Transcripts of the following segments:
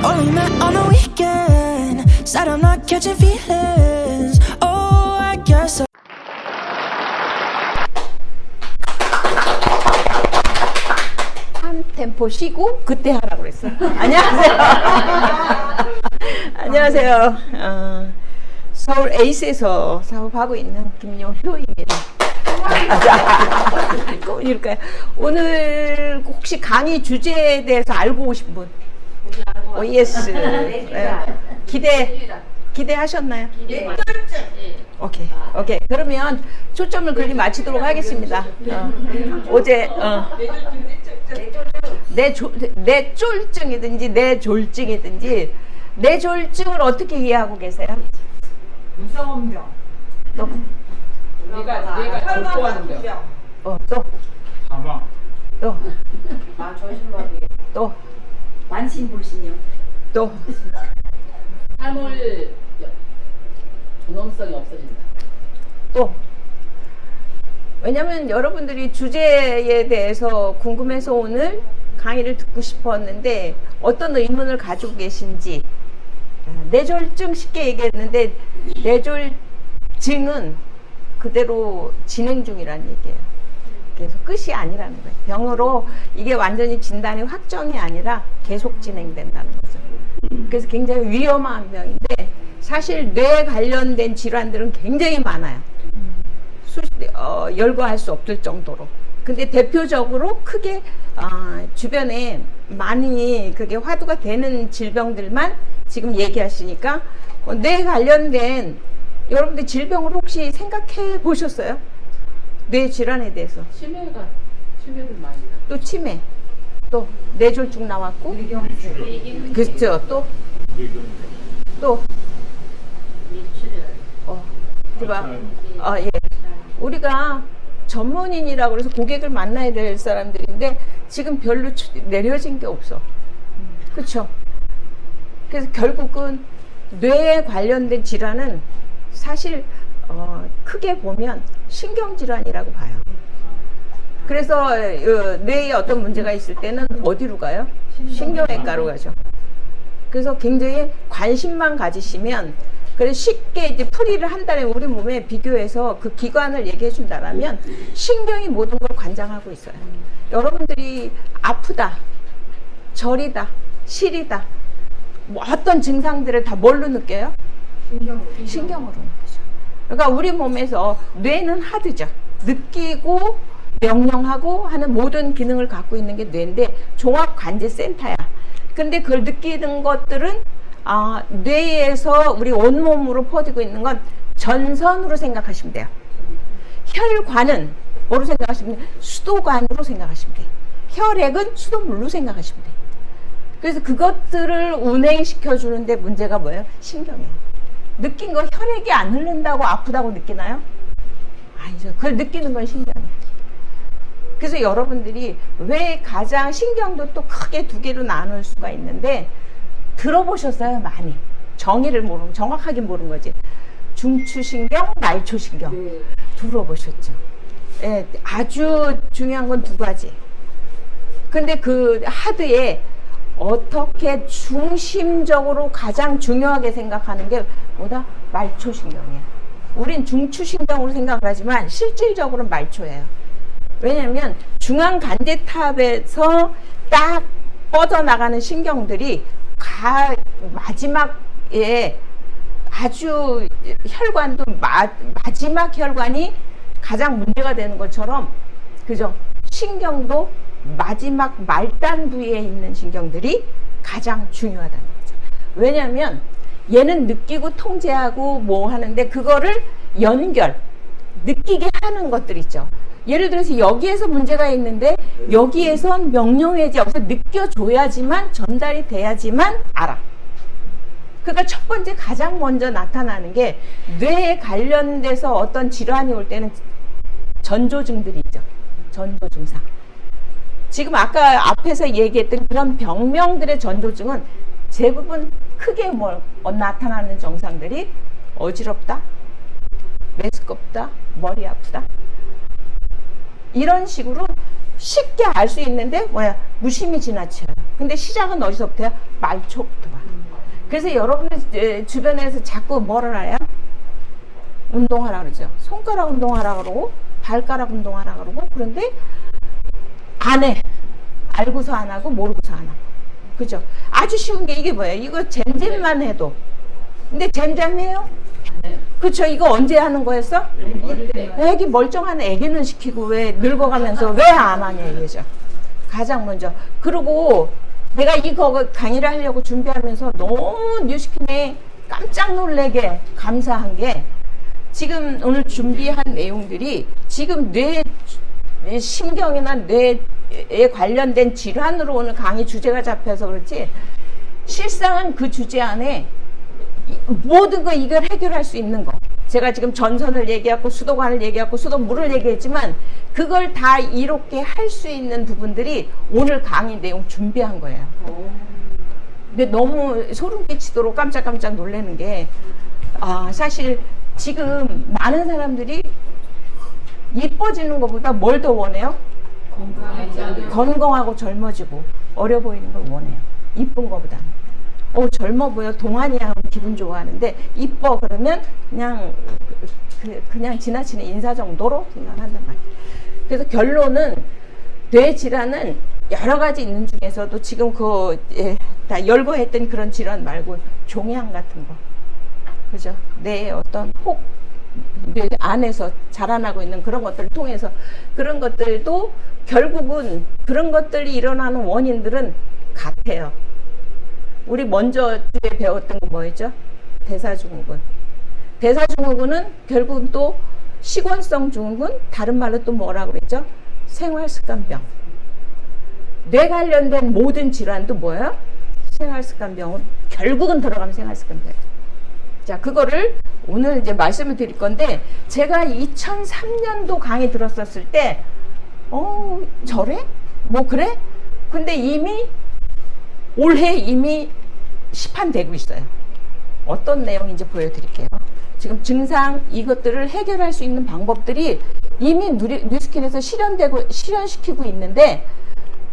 Only met on the weekend. Said I'm not catching feelings. Oh, I guess. 한 템포 쉬고 그때 하라고 그랬어. 안녕하세요. 안녕하세요. 서울 에이스에서 사업하고 있는 김용효입니다. 이럴까요? 오늘 혹시 강의 주제에 대해서 알고 오신 분? 오, 예스. 기대하셨나요? 오케이. 그러면 초점을 글리 맞추도록 하겠습니다. 뇌졸중이든지 뇌졸중이든지 뇌졸중을 어떻게 이해하고 계세요? 무서운병. 또? 내가 절도하는 병. 또? 사망. 또? 조심하게. 또? 만신불신형. 또? 삶을 존엄성이 없어진다. 또? 왜냐면 여러분들이 주제에 대해서 궁금해서 오늘 강의를 듣고 싶었는데 어떤 의문을 가지고 계신지. 뇌졸중 쉽게 얘기했는데 뇌졸중은 그대로 진행 중이라는 얘기예요. 그래서 끝이 아니라는 거예요. 병으로 이게 완전히 진단이 확정이 아니라 계속 진행된다는 거죠. 그래서 굉장히 위험한 병인데 사실 뇌 관련된 질환들은 굉장히 많아요. 열거할 수 없을 정도로. 근데 대표적으로 크게 주변에 많이 그게 화두가 되는 질병들만 지금 얘기하시니까 뇌 관련된 여러분들 질병을 혹시 생각해 보셨어요? 뇌 질환에 대해서. 치매를 많이 나. 또 치매. 또 뇌졸중 나왔고. 그렇죠. 또. 예. 우리가 전문인이라고 해서 고객을 만나야 될 사람들인데 지금 별로 내려진 게 없어. 그렇죠? 그래서 결국은 뇌에 관련된 질환은 사실 크게 보면 신경질환이라고 봐요. 그래서 뇌에 어떤 문제가 있을 때는 어디로 가요? 신경외과로 가죠. 그래서 굉장히 관심만 가지시면 그래서 쉽게 이제 풀이를 한다면 우리 몸에 비교해서 그 기관을 얘기해 준다면 신경이 모든 걸 관장하고 있어요. 여러분들이 아프다, 저리다, 시리다 뭐 어떤 증상들을 다 뭘로 느껴요? 신경으로 느끼죠. 그러니까 우리 몸에서 뇌는 하드죠. 느끼고 명령하고 하는 모든 기능을 갖고 있는 게 뇌인데 종합관제센터야. 근데 그걸 느끼는 것들은 뇌에서 우리 온몸으로 퍼지고 있는 건 전선으로 생각하시면 돼요. 혈관은 뭐로 생각하시면 돼요? 수도관으로 생각하시면 돼요. 혈액은 수돗물로 생각하시면 돼요. 그래서 그것들을 운행시켜 주는데 문제가 뭐예요? 신경이에요. 느낀 거 혈액이 안 흐른다고 아프다고 느끼나요? 아니죠. 그걸 느끼는 건 신경이에요. 그래서 여러분들이 왜 가장 신경도 또 크게 두 개로 나눌 수가 있는데 들어보셨어요? 많이. 정확하게 모르는 거지. 중추신경, 말초신경. 네. 들어보셨죠? 예, 아주 중요한 건 두 가지. 근데 그 하드에 어떻게 중심적으로 가장 중요하게 생각하는 게 뭐다? 말초신경이에요. 우린 중추신경으로 생각을 하지만 실질적으로는 말초예요. 왜냐하면 중앙간대탑에서 딱 뻗어나가는 신경들이 마지막에 아주 혈관도 마지막 혈관이 가장 문제가 되는 것처럼 그죠? 신경도 마지막 말단 부위에 있는 신경들이 가장 중요하다는 거죠. 왜냐하면 얘는 느끼고 통제하고 뭐 하는데 그거를 느끼게 하는 것들 있죠. 예를 들어서 여기에서 문제가 있는데 여기에선 명령해지 없어 느껴줘야지만 전달이 돼야지만 알아. 그러니까 첫 번째 가장 먼저 나타나는 게 뇌에 관련돼서 어떤 질환이 올 때는 전조증들이 있죠. 전조증상. 지금 아까 앞에서 얘기했던 그런 병명들의 전조증은 대부분 크게 나타나는 증상들이 어지럽다, 메스껍다, 머리 아프다. 이런 식으로 쉽게 알 수 있는데 뭐야 무심히 지나쳐요. 근데 시작은 어디서부터요? 말초부터 와. 그래서 여러분 주변에서 자꾸 뭐를 해요? 운동하라 그러죠. 손가락 운동하라 그러고 발가락 운동하라 그러고 그런데 안 해. 알고서 안 하고 모르고서 안 하고. 그죠? 아주 쉬운 게 이게 뭐예요? 이거 잼잼만 해도. 근데 잼잼해요? 네. 그쵸? 이거 언제 하는 거였어? 어릴 때. 애기 멀쩡한 애기는 시키고 왜 늙어가면서 왜 안 하냐 이거죠. 가장 먼저. 그리고 내가 이거 강의를 하려고 준비하면서 너무 뉴스킨에 깜짝 놀래게 감사한 게 지금 오늘 준비한 내용들이 지금 뇌 신경이나 뇌에 관련된 질환으로 오늘 강의 주제가 잡혀서 그렇지 실상은 그 주제 안에 모든 거 이걸 해결할 수 있는 거. 제가 지금 전선을 얘기하고 수도관을 얘기하고 수도물을 얘기했지만 그걸 다 이롭게 할 수 있는 부분들이 오늘 강의 내용 준비한 거예요. 근데 너무 소름 끼치도록 깜짝깜짝 놀라는 게 사실 지금 많은 사람들이 예뻐지는 것보다 뭘 더 원해요? 건강하고 젊어지고 어려 보이는 걸 원해요. 이쁜 것보다는. 젊어 보여 동안이야 하면 기분 좋아하는데 이뻐 그러면 그냥 지나치는 인사 정도로 생각한단 말이에요. 그래서 결론은 뇌 질환은 여러 가지 있는 중에서도 지금 다 열거했던 그런 질환 말고 종양 같은 거, 그죠? 뇌의 어떤 뇌 안에서 자라나고 있는 그런 것들을 통해서 그런 것들도 결국은 그런 것들이 일어나는 원인들은 같아요. 우리 먼저 배웠던 거 뭐였죠? 대사증후군. 대사증후군은 결국은 또 식원성 증후군, 다른 말로 또 뭐라고 그랬죠? 생활습관병. 뇌 관련된 모든 질환도 뭐예요? 생활습관병은 결국은 들어가면 생활습관병. 자, 그거를 오늘 이제 말씀을 드릴 건데 제가 2003년도 강의 들었었을 때 저래? 뭐 그래? 근데 올해 이미 시판되고 있어요. 어떤 내용인지 보여드릴게요. 지금 증상 이것들을 해결할 수 있는 방법들이 이미 뉴스킨에서 실현시키고 있는데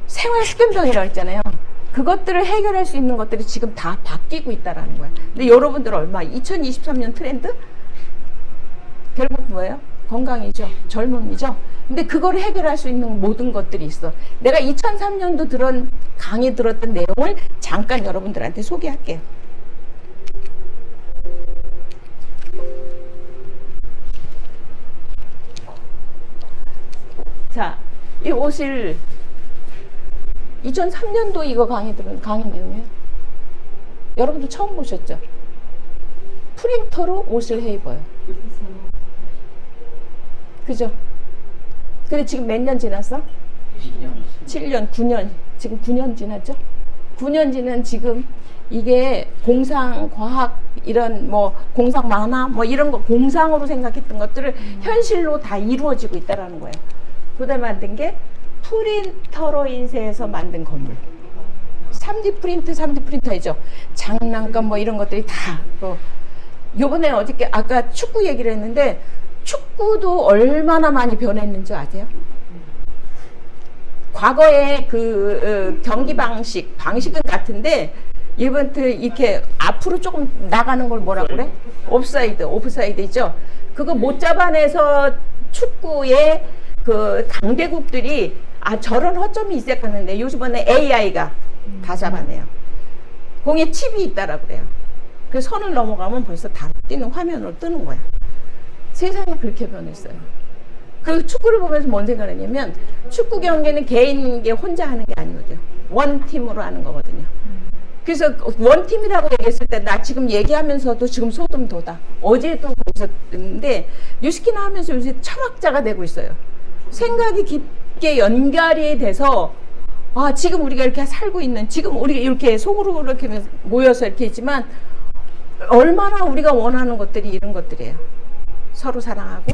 생활습관병이라고 했잖아요. 그것들을 해결할 수 있는 것들이 지금 다 바뀌고 있다라는 거예요. 근데 여러분들 2023년 트렌드? 결국 뭐예요? 건강이죠. 젊음이죠. 근데 그걸 해결할 수 있는 모든 것들이 있어. 내가 2003년도 강의 들었던 내용을 잠깐 여러분들한테 소개할게요. 자, 이 옷을 2003년도 이거 강의 내용이에요. 여러분도 처음 보셨죠? 프린터로 옷을 해 입어요. 그죠? 근데 지금 몇 년 지났어? 7년, 9년. 지금 9년 지났죠? 9년 지난 지금 이게 공상, 과학, 이런 공상 만화, 이런 거 공상으로 생각했던 것들을 현실로 다 이루어지고 있다라는 거예요. 그다음에 만든 게 프린터로 인쇄해서 만든 건물. 3D 프린터이죠. 장난감 이런 것들이 다. 요번에 어저께 아까 축구 얘기를 했는데 축구도 얼마나 많이 변했는지 아세요? 과거의 경기 방식은 같은데 이번에 이렇게 앞으로 조금 나가는 걸 뭐라고 그래? 오프사이드 있죠? 그거 못 잡아내서 축구의 강대국들이 저런 허점이 있었겠는데 요즘에 AI가 다 잡아내요. 공에 칩이 있다라고 그래요. 그래서 선을 넘어가면 벌써 다 뛰는 화면으로 뜨는 거야. 세상이 그렇게 변했어요. 그 축구를 보면서 뭔 생각을 했냐면 축구 경기는 개인이 혼자 하는 게 아니거든요. 원팀으로 하는 거거든요. 그래서 원팀이라고 얘기했을 때 나 지금 얘기하면서도 지금 소름 돋아. 어제도 거기서 듣는데 뉴스키나 하면서 요새 철학자가 되고 있어요. 생각이 깊게 연결이 돼서 지금 우리가 이렇게 살고 있는 지금 우리가 이렇게 속으로 이렇게 모여서 이렇게 있지만 얼마나 우리가 원하는 것들이 이런 것들이에요. 서로 사랑하고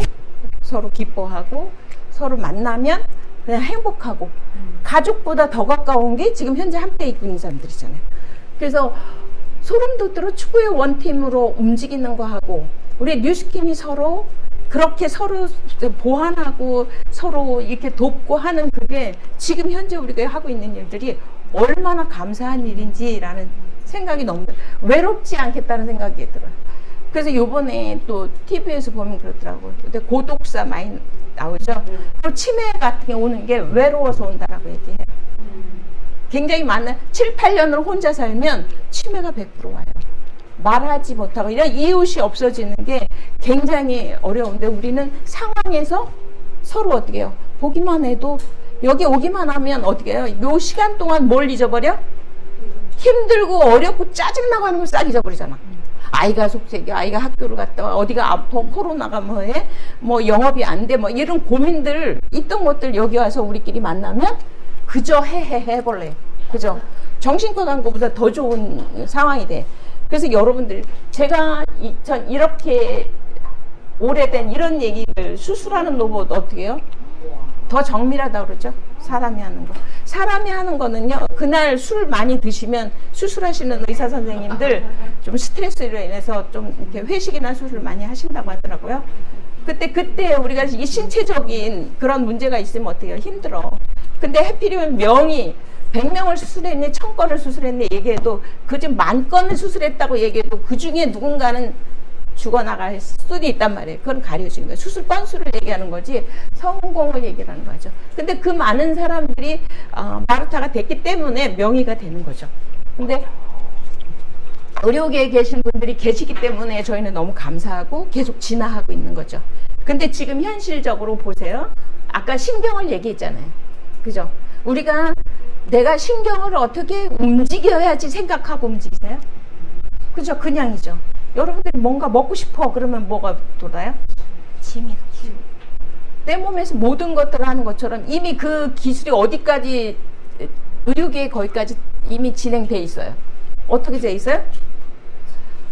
서로 기뻐하고 서로 만나면 그냥 행복하고 가족보다 더 가까운 게 지금 현재 함께 있고 있는 사람들이잖아요. 그래서 소름 돋도록 축구의 원팀으로 움직이는 거 하고 우리 뉴스킨이 서로 그렇게 서로 보완하고 서로 이렇게 돕고 하는 그게 지금 현재 우리가 하고 있는 일들이 얼마나 감사한 일인지라는 생각이 너무 외롭지 않겠다는 생각이 들어요. 그래서 요번에 또 TV에서 보면 그렇더라고요. 근데 고독사 많이 나오죠. 그리고 치매 같은 게 오는 게 외로워서 온다라고 얘기해요. 굉장히 많은 7, 8년을 혼자 살면 치매가 100% 와요. 말하지 못하고 이런 이웃이 없어지는 게 굉장히 어려운데 우리는 상황에서 서로 어떻게 해요? 보기만 해도 여기 오기만 하면 어떻게 해요? 요 시간 동안 뭘 잊어버려? 힘들고 어렵고 짜증나고 하는 걸 싹 잊어버리잖아. 아이가 속색이, 아이가 학교를 갔다 와, 어디가 아파, 코로나가 뭐해, 뭐 영업이 안 돼, 뭐 이런 고민들 있던 것들 여기 와서 우리끼리 만나면 그저 해볼래. 그죠? 정신과 간 것보다 더 좋은 상황이 돼. 그래서 여러분들, 제가 이렇게 오래된 이런 얘기들, 수술하는 로봇 어떻게 해요? 더 정밀하다고 그러죠? 사람이 하는 거. 사람이 하는 거는요, 그날 술 많이 드시면 수술하시는 의사 선생님들 좀 스트레스로 인해서 좀 이렇게 회식이나 수술 많이 하신다고 하더라고요. 그때 우리가 이 신체적인 그런 문제가 있으면 어떻게 해요? 힘들어. 근데 하필이면 명이 100명을 수술했니, 1000건을 수술했니 얘기해도 그 중 10,000건을 수술했다고 얘기해도 그 중에 누군가는 죽어나갈 수도 있단 말이에요. 그건 가려진 거예요. 수술 건수를 얘기하는 거지 성공을 얘기하는 거죠. 근데 그 많은 사람들이 마르타가 됐기 때문에 명의가 되는 거죠. 근데 의료계에 계신 분들이 계시기 때문에 저희는 너무 감사하고 계속 진화하고 있는 거죠. 근데 지금 현실적으로 보세요. 아까 신경을 얘기했잖아요. 그죠? 우리가 내가 신경을 어떻게 움직여야지 생각하고 움직이세요? 그죠? 그냥이죠. 여러분들이 뭔가 먹고 싶어 그러면 뭐가 돌아요? 침이. 내 몸에서 모든 것들을 하는 것처럼 이미 그 기술이 어디까지 의료계에 거기까지 이미 진행돼 있어요. 어떻게 돼 있어요?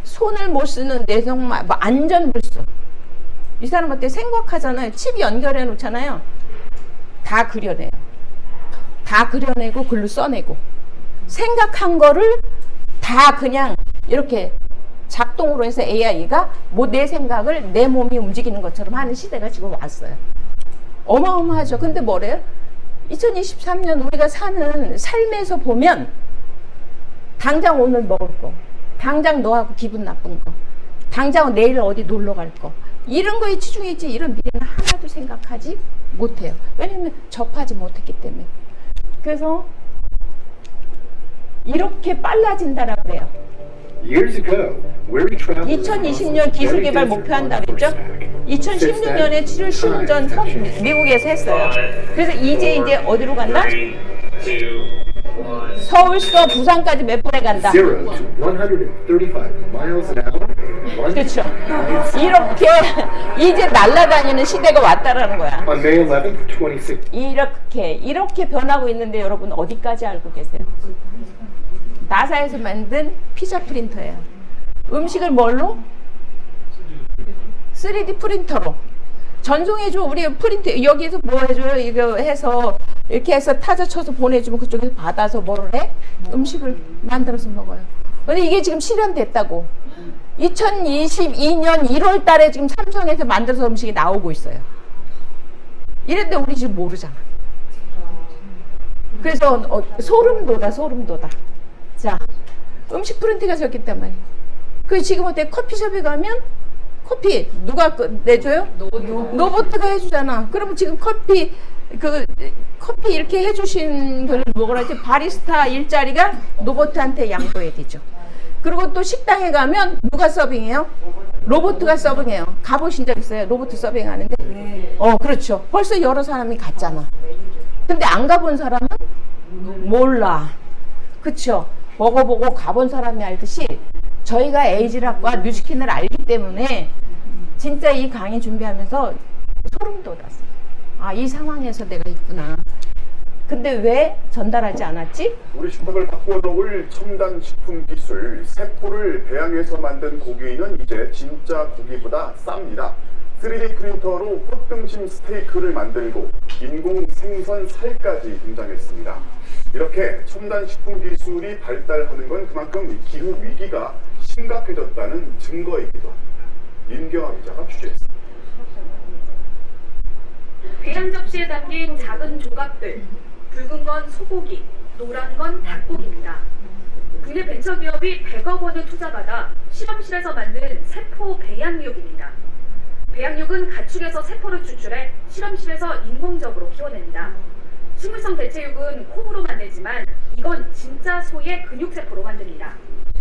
손을 못 쓰는 내성마, 뭐 안전불수. 이 사람한테 생각하잖아요. 칩 연결해 놓잖아요. 다 그려내요. 다 그려내고 글로 써내고 생각한 거를 다 그냥 이렇게 작동으로 해서 AI가 뭐 내 생각을 내 몸이 움직이는 것처럼 하는 시대가 지금 왔어요. 어마어마하죠. 근데 뭐래요? 2023년 우리가 사는 삶에서 보면 당장 오늘 먹을 거, 당장 너하고 기분 나쁜 거, 당장 내일 어디 놀러 갈 거, 이런 거에 치중했지 이런 미래는 하나도 생각하지 못해요. 왜냐면 접하지 못했기 때문에. 그래서 이렇게 빨라진다라고 그래요. 2020년 기술개발 목표한다 그랬죠? 2016년에 7월 신전 미국에서 했어요. 그래서 이제 어디로 간다? 서울서 부산까지 몇 분에 간다? 그렇죠. 이렇게 이제 날아다니는 시대가 왔다라는 거야. 이렇게 변하고 있는데 여러분 어디까지 알고 계세요? 나사에서 만든 피자 프린터예요. 음식을 뭘로? 3D 프린터로. 전송해줘. 우리 프린터 여기에서 뭐 해줘요? 이거 해서 이렇게 해서 타자 쳐서 보내주면 그쪽에서 받아서 뭐를 해? 음식을 만들어서 먹어요. 근데 이게 지금 실현됐다고. 2022년 1월 달에 지금 삼성에서 만들어서 음식이 나오고 있어요. 이랬는데 우리 지금 모르잖아. 그래서 소름 돋아. 자, 음식 프린트가 적겠단 말이에요. 그 지금 어때? 커피숍에 가면 커피 누가 내줘요? 로봇가 해주잖아. 그러면 지금 커피 이렇게 해주신 걸 먹으라지 바리스타 일자리가 로봇한테 양보해야 되죠. 그리고 또 식당에 가면 누가 서빙해요? 로봇가 서빙해요. 가보신 적 있어요? 로봇 서빙하는데? 그렇죠. 벌써 여러 사람이 갔잖아. 근데 안 가본 사람은 몰라. 그쵸? 먹어보고 가본 사람이 알듯이 저희가 에이지락과 뉴스킨을 알기 때문에 진짜 이 강의 준비하면서 소름 돋았어요. 아, 이 상황에서 내가 있구나. 근데 왜 전달하지 않았지? 우리 식탁을 바꿔놓을 첨단 식품 기술 세포를 배양해서 만든 고기는 이제 진짜 고기보다 쌉니다. 3D 프린터로 꽃등심 스테이크를 만들고 인공 생선 살까지 등장했습니다. 이렇게 첨단 식품 기술이 발달하는 건 그만큼 기후 위기가 심각해졌다는 증거이기도 합니다. 임경아 기자가 취재했습니다. 대양 접시에 담긴 작은 조각들, 붉은 건 소고기, 노란 건 닭고기입니다. 국내 벤처기업이 100억 원을 투자받아 실험실에서 만든 세포 배양육입니다. 배양육은 가축에서 세포를 추출해 실험실에서 인공적으로 키워냅니다. 식물성 대체육은 콩으로 만들지만 이건 진짜 소의 근육세포로 만듭니다.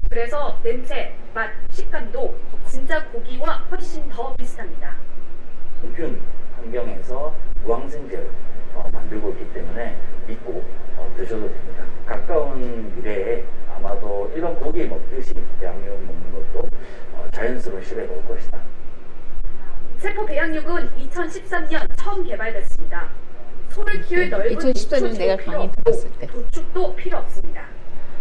그래서 냄새, 맛, 식감도 진짜 고기와 훨씬 더 비슷합니다. 균 환경에서 무항생제를 만들고 있기 때문에 믿고 드셔도 됩니다. 가까운 미래에 아마도 이런 고기 먹듯이 양육 먹는 것도 자연스러운 시대가 올 것이다. 세포 배양육은 2013년 처음 개발됐습니다. 소를 키울 넓은 2014년 내가 강의 들었을 때. 도축도 필요 없습니다.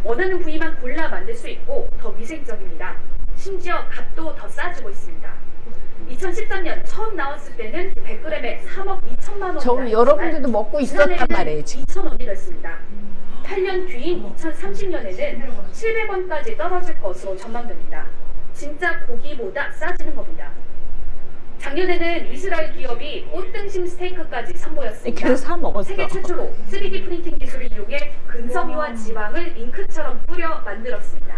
원하는 부위만 골라 만들 수 있고 더 위생적입니다. 심지어 값도 더 싸지고 있습니다. 2013년 처음 나왔을 때는 100g에 3억 2천만 원. 저 여러분들도 먹고 있었단 말이에요. 2,000원이 됐습니다. 8년 뒤인 2030년에는 700원까지 떨어질 것으로 전망됩니다. 진짜 고기보다 싸지는 겁니다. 작년에는 이스라엘 기업이 꽃등심 스테이크까지 선보였습니다. 그래서 사 먹었어. 세계 최초로 3D 프린팅 기술을 이용해 근섬유와 지방을 잉크처럼 뿌려 만들었습니다.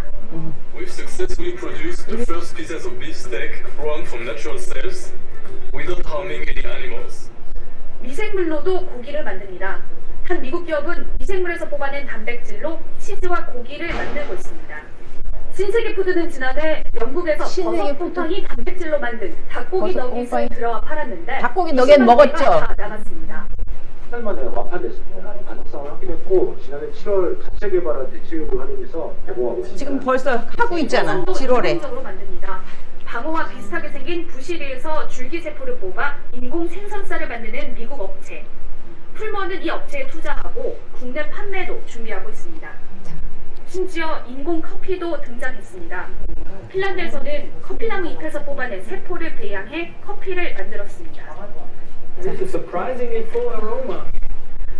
We've successfully produced the first pieces of beef steak grown from natural cells without harming any animals. 미생물로도 고기를 만듭니다. 한 미국 기업은 미생물에서 뽑아낸 단백질로 치즈와 고기를 만들고 있습니다. 신세계푸드는 지난해 영국에서 버섯 곰팡이 단백질로 만든 닭고기 버섯 너깃을 곰팡이. 들어와 팔았는데 닭고기 너겟 먹었죠? 다 나갔습니다. 한 달 만에 완판됐습니다. 가능성을 확인했고 지난해 7월 자체 개발한 대체육을 활용해서 개봉하고 있습니다. 지금 벌써 하고 있잖아. 생선도 7월에. 인공적으로 만듭니다. 방어와 비슷하게 생긴 부시리에서 줄기세포를 뽑아 인공 생선살을 만드는 미국 업체. 풀머는 이 업체에 투자하고 국내 판매도 준비하고 있습니다. 심지어 인공 커피도 등장했습니다. 핀란드에서는 커피나무 잎에서 뽑아낸 세포를 배양해 커피를 만들었습니다.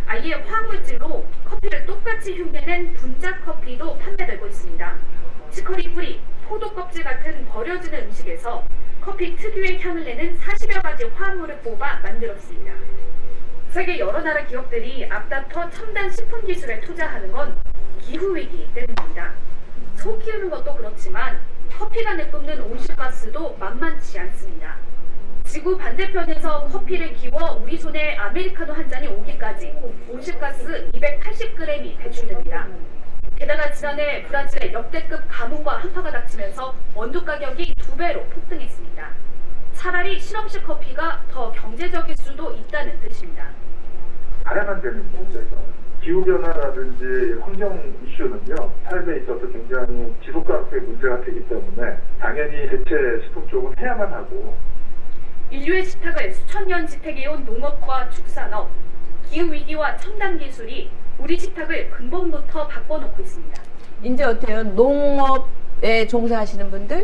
아예 화학물질로 커피를 똑같이 흉내낸 분자 커피도 판매되고 있습니다. 치커리 뿌리, 포도 껍질 같은 버려지는 음식에서 커피 특유의 향을 내는 40여 가지 화합물을 뽑아 만들었습니다. 세계 여러 나라 기업들이 앞다퉈 첨단 식품 기술에 투자하는 건 기후위기 때문입니다. 소 키우는 것도 그렇지만 커피가 내뿜는 온실가스도 만만치 않습니다. 지구 반대편에서 커피를 키워 우리 손에 아메리카노 한 잔이 오기까지 온실가스 280g이 배출됩니다. 게다가 지난해 브라질에 역대급 가뭄과 한파가 닥치면서 원두 가격이 2배로 폭등했습니다. 차라리 실험실 커피가 더 경제적일 수도 있다는 뜻입니다. 다양한 점이 문제죠. 기후변화라든지 환경 이슈는요, 삶에 있어서 굉장히 지속가능성의 문제가 되기 때문에 당연히 대체 식품 쪽은 해야만 하고 인류의 식탁을 수천 년 지탱해온 농업과 축산업, 기후위기와 첨단 기술이 우리 식탁을 근본부터 바꿔놓고 있습니다. 이제 어때요? 농업에 종사하시는 분들,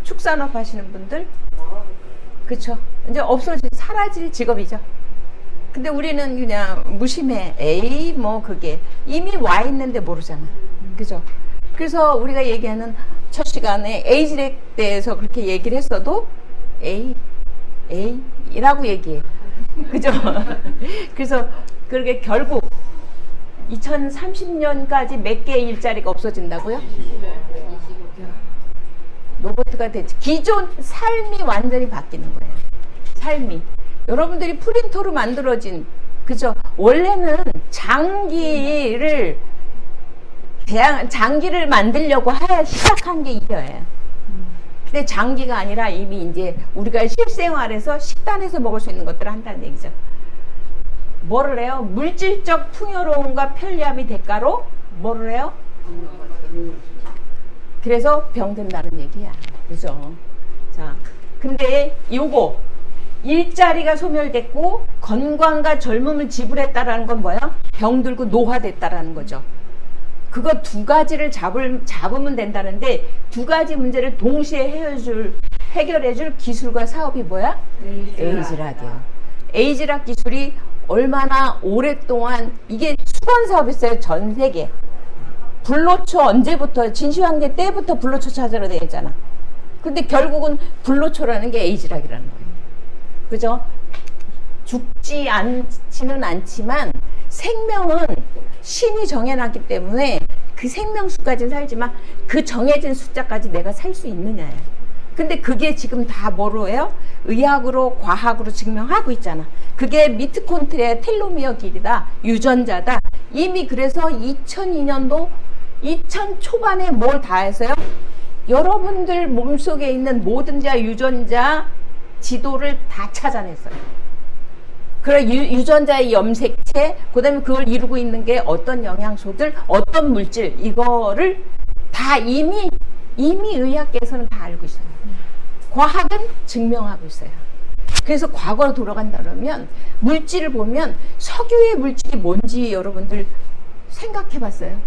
축산업 하시는 분들, 그쵸? 이제 사라질 직업이죠. 근데 우리는 그냥 무심해. 에이, 뭐 그게 이미 와 있는데 모르잖아. 그죠? 그래서 우리가 얘기하는 첫 시간에 에이즈렉 대해서 그렇게 얘기를 했어도 에이라고 얘기해. 그죠? 그래서 그렇게 결국 2030년까지 몇 개의 일자리가 없어진다고요? 로봇가 되지. 기존 삶이 완전히 바뀌는 거예요. 삶이. 여러분들이 프린터로 만들어진, 그죠? 원래는 장기를 만들려고 시작한 게 이거예요. 근데 장기가 아니라 이미 이제 우리가 실생활에서 식단에서 먹을 수 있는 것들을 한다는 얘기죠. 뭐를 해요? 물질적 풍요로움과 편리함이 대가로 뭐를 해요? 그래서 병든다는 얘기야. 그죠? 자, 근데 요거 일자리가 소멸됐고 건강과 젊음을 지불했다라는 건 뭐야? 병들고 노화됐다라는 거죠. 그거 두 가지를 잡으면 된다는데 두 가지 문제를 동시에 해결해줄 기술과 사업이 뭐야? 에이즈락이에요. 에이즈락 기술이 얼마나 오랫동안 이게 수건 사업이었어요. 전 세계. 불로초 언제부터 진시황제 때부터 불로초 찾으러 다녔잖아. 근데 결국은 불로초라는 게 에이즈락이라는 거예요. 그죠? 죽지 않지는 않지만 생명은 신이 정해놨기 때문에 그 생명수까지는 살지만 그 정해진 숫자까지 내가 살 수 있느냐예요. 근데 그게 지금 다 뭐로 해요? 의학으로 과학으로 증명하고 있잖아. 그게 미토콘드리아의 텔로미어 길이다. 유전자다. 이미 그래서 2002년도 2000 초반에 뭘 다 해서요? 여러분들 몸속에 있는 모든 자 유전자 지도를 다 찾아냈어요. 그래 유전자의 염색체, 그다음에 그걸 이루고 있는 게 어떤 영양소들, 어떤 물질, 이거를 다 이미 의학계에서는 다 알고 있어요. 과학은 증명하고 있어요. 그래서 과거로 돌아간다 그러면 물질을 보면 석유의 물질이 뭔지 여러분들 생각해 봤어요?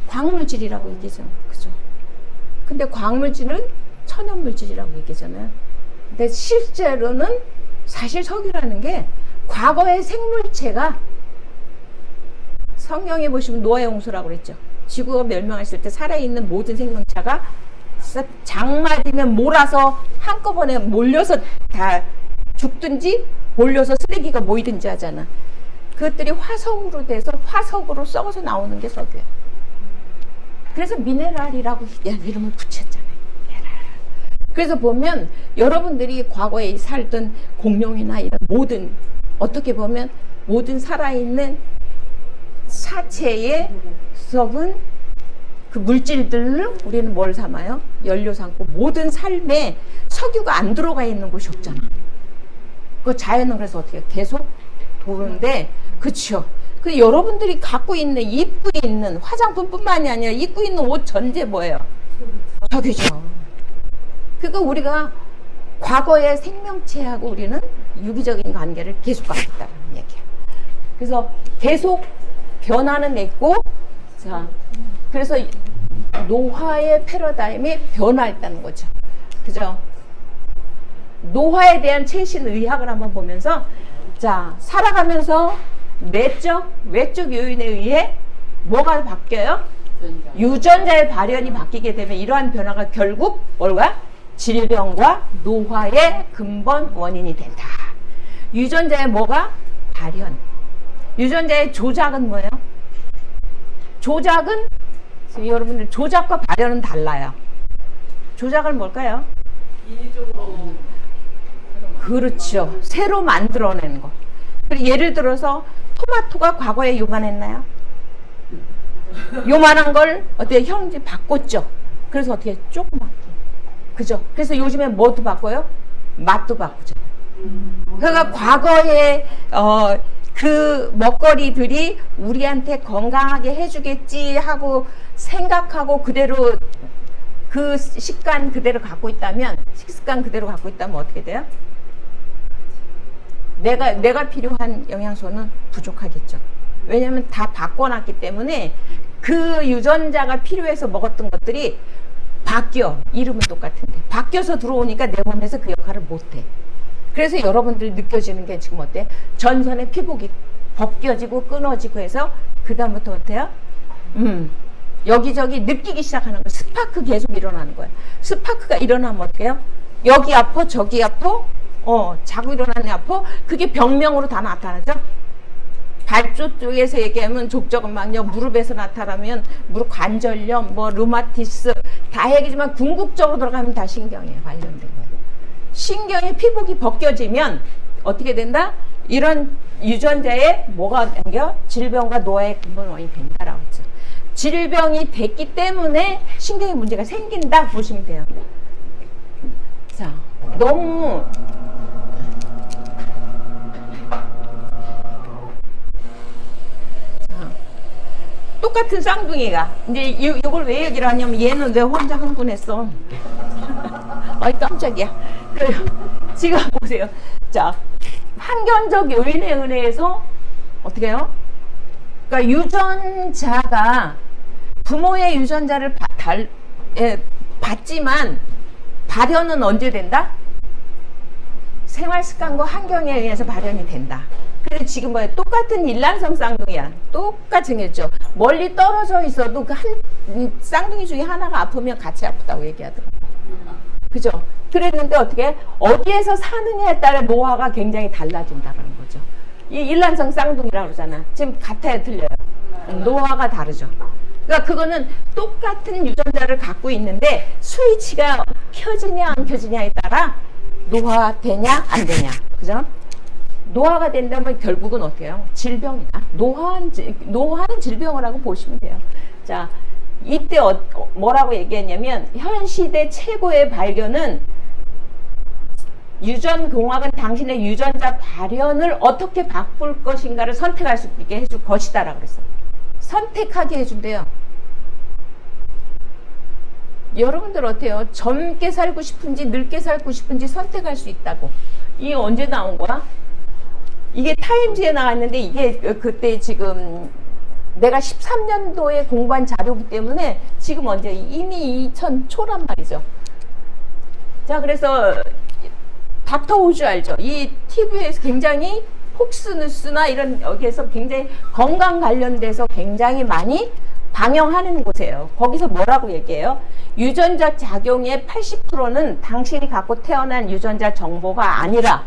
광물질이라고 얘기죠. 그죠? 근데 광물질은 천연물질이라고 얘기잖아요. 근데 실제로는 사실 석유라는 게 과거의 생물체가 성경에 보시면 노아의 홍수라고 그랬죠. 지구가 멸망했을 때 살아있는 모든 생명체가 장마디면 몰아서 한꺼번에 몰려서 다 죽든지 몰려서 쓰레기가 모이든지 하잖아. 그것들이 화석으로 돼서 화석으로 썩어서 나오는 게 석유야. 그래서 미네랄이라고 이름을 붙였잖아요. 미네랄. 그래서 보면 여러분들이 과거에 살던 공룡이나 이런 모든 어떻게 보면 모든 살아있는 사체의 썩은 그 물질들을 우리는 뭘 삼아요? 연료 삼고 모든 삶에 석유가 안 들어가 있는 곳이 없잖아. 그 자연은 그래서 어떻게 계속 도는데 그렇죠. 그 여러분들이 갖고 있는 입고 있는 화장품뿐만이 아니라 입고 있는 옷 전체 뭐예요? 석유죠. 그러니까 우리가 과거의 생명체하고 우리는 유기적인 관계를 계속 갖고 있다는 얘기야. 그래서 계속 변화는 했고, 자, 그래서 노화의 패러다임이 변화했다는 거죠. 그죠? 노화에 대한 최신 의학을 한번 보면서, 자, 살아가면서 내적, 외적 요인에 의해 뭐가 바뀌어요? 유전자의 발현이 바뀌게 되면 이러한 변화가 결국 뭘까? 질병과 노화의 근본 원인이 된다. 유전자의 뭐가? 발현. 유전자의 조작은 뭐예요? 조작은 여러분들 조작과 발현은 달라요. 조작은 뭘까요? 인위적으로 그렇죠. 새로 만들어내는 거. 그리고 예를 들어서 토마토가 과거에 요만했나요? 요만한 걸 어떻게 형질 바꿨죠. 그래서 어떻게 조그맣게. 그죠? 그래서 요즘에 뭐도 바꿔요? 맛도 바꾸죠. 그러니까 과거에 그 먹거리들이 우리한테 건강하게 해주겠지 하고 생각하고 그대로 그 식습관 그대로 갖고 있다면 어떻게 돼요? 내가 필요한 영양소는 부족하겠죠. 왜냐하면 다 바꿔놨기 때문에 그 유전자가 필요해서 먹었던 것들이 바뀌어. 이름은 똑같은데 바뀌어서 들어오니까 내 몸에서 그 역할을 못해. 그래서 여러분들이 느껴지는 게 지금 어때? 전선의 피복이 벗겨지고 끊어지고 해서 그 다음부터 어때요? 여기저기 느끼기 시작하는 거예요. 스파크 계속 일어나는 거예요. 스파크가 일어나면 어떻게 해요? 여기 아파 저기 아파 자고 일어나는 아파. 그게 병명으로 다 나타나죠. 발조 쪽에서 얘기하면 족저근막염, 무릎에서 나타나면 무릎 관절염, 뭐 루마티스 다 얘기지만 궁극적으로 들어가면 다 신경에 관련된 거예요. 신경의 피복이 벗겨지면 어떻게 된다? 이런 유전자에 뭐가 생겨? 질병과 노화의 근본 원인이 된다라고 했죠. 질병이 됐기 때문에 신경에 문제가 생긴다 보시면 돼요. 자, 너무 똑같은 쌍둥이가 이제 이걸 왜 얘기를 하냐면 얘는 왜 혼자 흥분했어? 아이 깜짝이야. 지금 보세요. 자, 환경적 요인에 의해서 어떻게 해요? 그러니까 유전자가 부모의 유전자를 받지만 발현은 언제 된다? 생활 습관과 환경에 의해서 발현이 된다. 근데 지금 뭐야? 똑같은 일란성 쌍둥이야. 똑같이 생겼죠. 멀리 떨어져 있어도 그 한 쌍둥이 중에 하나가 아프면 같이 아프다고 얘기하더라고. 그죠? 그랬는데 어떻게 어디에서 사느냐에 따라 노화가 굉장히 달라진다는 거죠. 이 일란성 쌍둥이라고 그러잖아. 지금 같아요, 틀려요? 노화가 다르죠. 그러니까 그거는 똑같은 유전자를 갖고 있는데 스위치가 켜지냐 안 켜지냐에 따라 노화되냐 안 되냐. 그죠? 노화가 된다면 결국은 어떻게 해요? 질병이다. 노화는 질병이라고 보시면 돼요. 자, 이때 뭐라고 얘기했냐면 현 시대 최고의 발견은 유전공학은 당신의 유전자 발현을 어떻게 바꿀 것인가를 선택할 수 있게 해줄 것이다 라고 그랬어. 선택하게 해준대요. 여러분들 어때요? 젊게 살고 싶은지 늙게 살고 싶은지 선택할 수 있다고. 이게 언제 나온 거야? 이게 타임즈에 나왔는데 이게 그때 지금 내가 13년도에 공부한 자료기 때문에 지금 언제 이미 2000초란 말이죠. 자, 그래서 닥터 호주 알죠? 이 TV에서 굉장히 폭스뉴스나 이런 여기에서 굉장히 건강 관련돼서 굉장히 많이 방영하는 곳이에요. 거기서 뭐라고 얘기해요? 유전자 작용의 80%는 당신이 갖고 태어난 유전자 정보가 아니라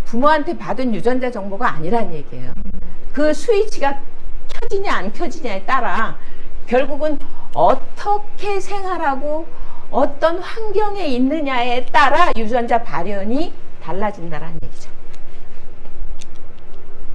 부모한테 받은 유전자 정보가 아니란 얘기예요. 그 스위치가 켜지냐 안 켜지냐에 따라 결국은 어떻게 생활하고 어떤 환경에 있느냐에 따라 유전자 발현이 달라진다는 얘기죠.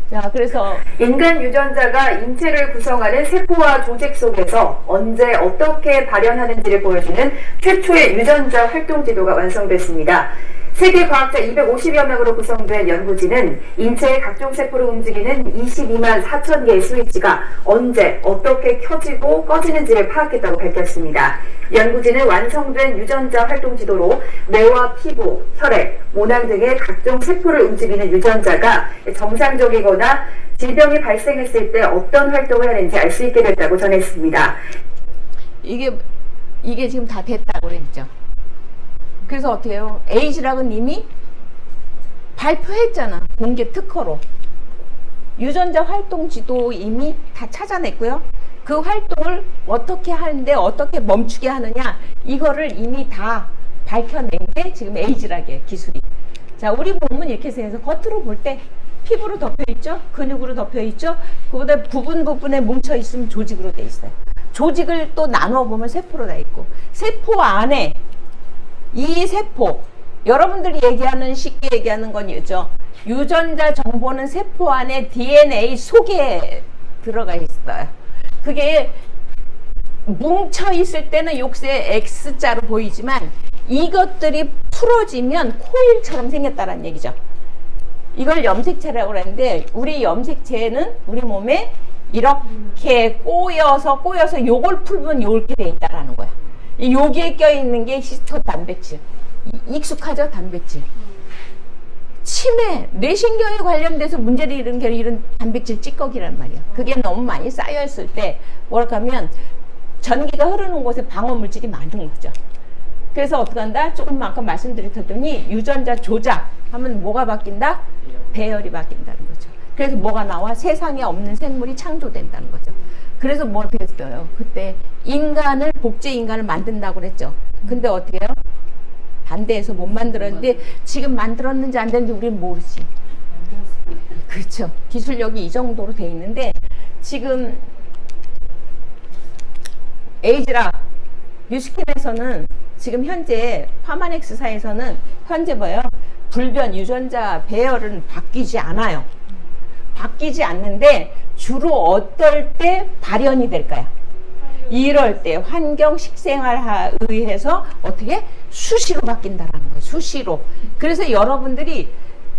자, 그래서 인간 유전자가 인체를 구성하는 세포와 조직 속에서 언제 어떻게 발현하는지를 보여주는 최초의 유전자 활동 지도가 완성됐습니다. 세계 과학자 250여 명으로 구성된 연구진은 인체의 각종 세포를 움직이는 22만 4천 개의 스위치가 언제 어떻게 켜지고 꺼지는지를 파악했다고 밝혔습니다. 연구진은 완성된 유전자 활동 지도로 뇌와 피부, 혈액, 모낭 등의 각종 세포를 움직이는 유전자가 정상적이거나 질병이 발생했을 때 어떤 활동을 하는지 알 수 있게 됐다고 전했습니다. 이게 지금 다 됐다고 그랬죠. 그래서 어떻게 해요? 에이즈락은 이미 발표했잖아. 공개 특허로. 유전자 활동 지도 이미 다 찾아냈고요. 그 활동을 어떻게 하는데 어떻게 멈추게 하느냐 이거를 이미 다 밝혀낸 게 지금 에이즈락이에요. 기술이. 자, 우리 몸은 이렇게 생겨서 겉으로 볼 때 피부로 덮여있죠. 근육으로 덮여있죠. 그보다 부분에 뭉쳐있으면 조직으로 돼 있어요. 조직을 또 나눠보면 세포로 돼 있고 세포 안에 이 세포, 여러분들이 얘기하는 쉽게 얘기하는 건 이죠. 유전자 정보는 세포 안에 DNA 속에 들어가 있어요. 그게 뭉쳐 있을 때는 욕세 X자로 보이지만 이것들이 풀어지면 코일처럼 생겼다는 얘기죠. 이걸 염색체라고 그러는데 우리 염색체는 우리 몸에 이렇게 꼬여서 요걸 풀면 요렇게 돼 있다라는 거야. 여기에 껴있는 게 히스토 단백질. 익숙하죠? 단백질. 치매, 뇌신경에 관련돼서 문제를 일으키는 게 이런 단백질 찌꺼기란 말이야. 그게 너무 많이 쌓여있을 때 뭐랄까 하면 전기가 흐르는 곳에 방어물질이 많은 거죠. 그래서 어떻게 한다? 조금 아까 말씀드렸더니 유전자 조작 하면 뭐가 바뀐다? 배열이 바뀐다는 거죠. 그래서 뭐가 나와? 세상에 없는 생물이 창조된다는 거죠. 그래서 뭐 어떻게 했어요? 그때 복제 인간을 만든다고 그랬죠. 근데 어떻게 해요? 반대해서 못 만들었는데 지금 만들었는지 안 됐는지 우리는 모르지. 그렇죠. 기술력이 이 정도로 돼 있는데 지금 에이즈락 뉴스킨에서는 지금 현재 파마넥스사에서는 현재 뭐예요? 불변 유전자 배열은 바뀌지 않아요. 바뀌지 않는데 주로 어떨 때 발현이 될까요? 이럴 때 환경 식생활에 의해서 어떻게 수시로 바뀐다라는 거예요. 수시로. 그래서 여러분들이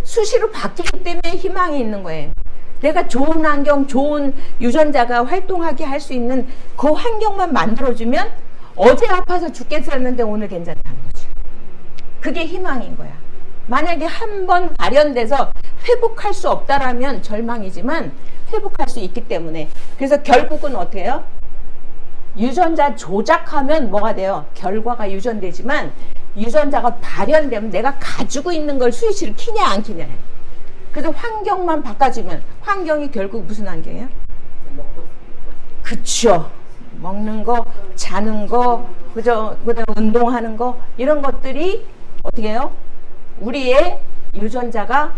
수시로 바뀌기 때문에 희망이 있는 거예요. 내가 좋은 환경, 좋은 유전자가 활동하게 할 수 있는 그 환경만 만들어주면 어제 아파서 죽겠었는데 오늘 괜찮다는 거지. 그게 희망인 거야. 만약에 한 번 발현돼서 회복할 수 없다라면 절망이지만 회복할 수 있기 때문에 그래서 결국은 어떻게 해요? 유전자 조작하면 뭐가 돼요? 결과가 유전되지만 유전자가 발현되면 내가 가지고 있는 걸 스위치를 키냐 안 키냐 해요. 그래서 환경만 바꿔주면 환경이 결국 무슨 환경이에요? 그쵸. 먹는 거, 자는 거, 그다음 운동하는 거, 이런 것들이 어떻게 해요? 우리의 유전자가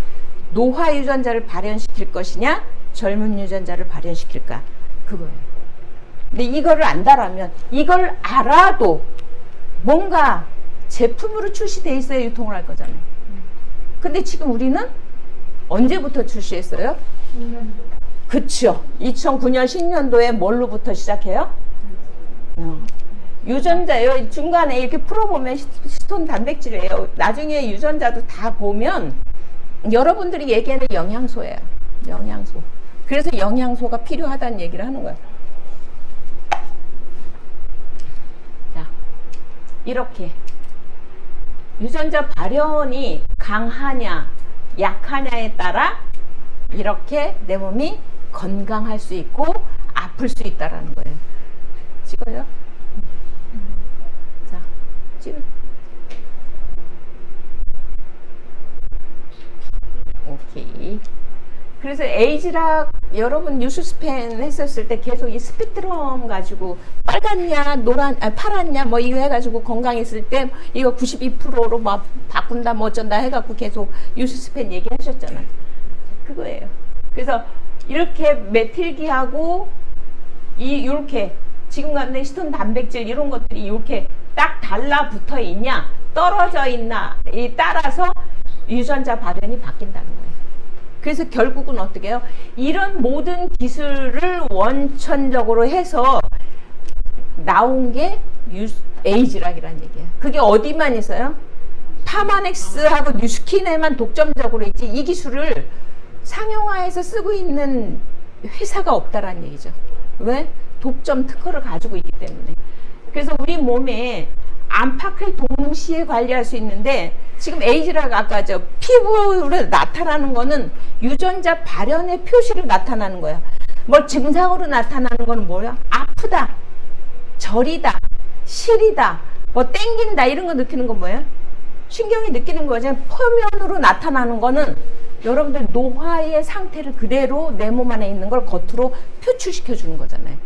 노화 유전자를 발현시킬 것이냐, 젊은 유전자를 발현시킬까? 그거예요. 근데 이거를 안다라면, 이걸 알아도 뭔가 제품으로 출시돼 있어야 유통을 할 거잖아요. 근데 지금 우리는 언제부터 출시했어요? 그쵸. 2009년 10년도에 뭘로부터 시작해요? 유전자예요. 중간에 이렇게 풀어보면 히스톤 단백질이에요. 나중에 유전자도 다 보면 여러분들이 얘기하는 영양소예요. 영양소. 그래서 영양소가 필요하다는 얘기를 하는 거예요. 자, 이렇게 유전자 발현이 강하냐 약하냐에 따라 이렇게 내 몸이 건강할 수 있고 아플 수 있다라는 거예요. 찍어요? 자, 찍을. 오케이. 그래서 에이즈락 여러분 뉴스스펜 했었을 때 계속 이 스펙트럼 가지고 빨갛냐 노란 파랗냐 뭐 이거 해가지고 건강했을 때 이거 92%로 막 바꾼다 뭐 어쩐다 해갖고 계속 뉴스스펜 얘기하셨잖아요. 그거예요. 그래서 이렇게 메틸기하고 이렇게 지금 같은 히스톤 단백질 이런 것들이 이렇게 딱 달라붙어 있냐 떨어져 있나 이 따라서 유전자 발현이 바뀐다는 거예요. 그래서 결국은 어떻게 해요? 이런 모든 기술을 원천적으로 해서 나온 게 에이즈락이라는 얘기예요. 그게 어디만 있어요? 파마넥스하고 뉴스킨에만 독점적으로 있지 이 기술을 상용화해서 쓰고 있는 회사가 없다라는 얘기죠. 왜? 독점 특허를 가지고 있기 때문에. 그래서 우리 몸에 안팎을 동시에 관리할 수 있는데 지금 에이즈락 아까 저 피부로 나타나는 거는 유전자 발현의 표시로 나타나는 거야. 뭐 증상으로 나타나는 거는 뭐야? 아프다, 저리다, 시리다, 뭐 땡긴다 이런 거 느끼는 건 뭐야? 신경이 느끼는 거죠. 표면으로 나타나는 거는 여러분들 노화의 상태를 그대로 내 몸 안에 있는 걸 겉으로 표출시켜 주는 거잖아요.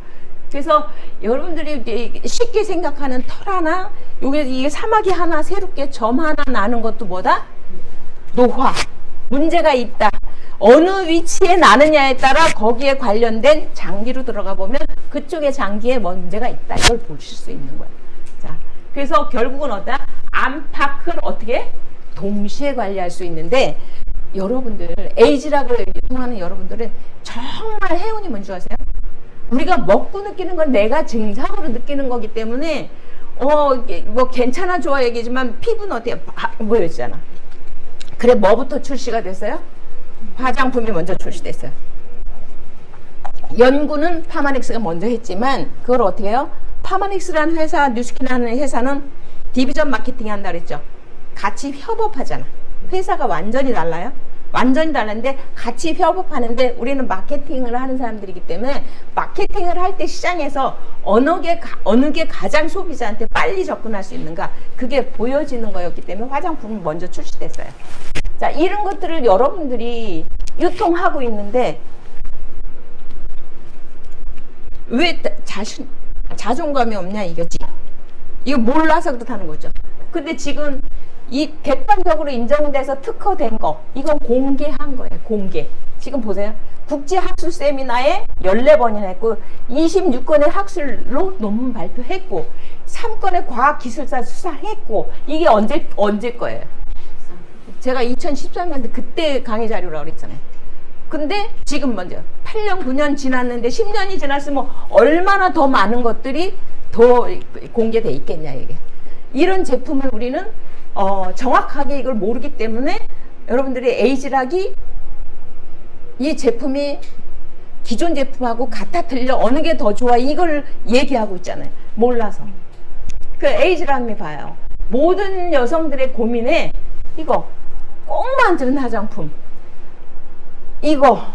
그래서 여러분들이 쉽게 생각하는 털 하나, 이게 사마귀 하나 새롭게 점 하나 나는 것도 뭐다? 노화. 문제가 있다. 어느 위치에 나느냐에 따라 거기에 관련된 장기로 들어가 보면 그쪽의 장기에 문제가 있다. 이걸 보실 수 있는 거예요. 자, 그래서 결국은 어디다? 안팎을 어떻게? 동시에 관리할 수 있는데 여러분들, 에이즈락을 통하는 여러분들은 정말 행운이 뭔지 아세요? 우리가 먹고 느끼는 건 내가 증상으로 느끼는 거기 때문에 뭐 괜찮아 좋아 얘기지만 피부는 어때요? 보여지잖아. 그래 뭐부터 출시가 됐어요? 화장품이 먼저 출시됐어요. 연구는 파마넥스가 먼저 했지만 그걸 어떻게 해요? 파마넥스라는 회사, 뉴스킨이라는 회사는 디비전 마케팅 한다 그랬죠. 같이 협업하잖아. 회사가 완전히 달라요. 완전히 다른데 같이 협업하는데 우리는 마케팅을 하는 사람들이기 때문에 마케팅을 할 때 시장에서 어느 게 가장 소비자한테 빨리 접근할 수 있는가 그게 보여지는 거였기 때문에 화장품이 먼저 출시됐어요. 자, 이런 것들을 여러분들이 유통하고 있는데 왜 자존감이 없냐 이거지. 이거 몰라서 그렇다는 거죠. 근데 지금 이 객관적으로 인정돼서 특허된 거 이건 공개한 거예요. 공개. 지금 보세요. 국제학술 세미나에 14번이나 했고 26건의 학술로 논문 발표했고 3건의 과학기술사 수상했고 이게 언제 거예요? 제가 2013년도 그때 강의 자료라고 그랬잖아요. 근데 지금 먼저 8년 9년 지났는데 10년이 지났으면 얼마나 더 많은 것들이 더 공개돼 있겠냐 이게. 이런 제품을 우리는 정확하게 이걸 모르기 때문에 여러분들이 에이즈락이 이 제품이 기존 제품하고 같아 틀려 어느 게 더 좋아 이걸 얘기하고 있잖아요. 몰라서. 그 에이즈락이 봐요. 모든 여성들의 고민에 이거 꼭 만드는 화장품 이거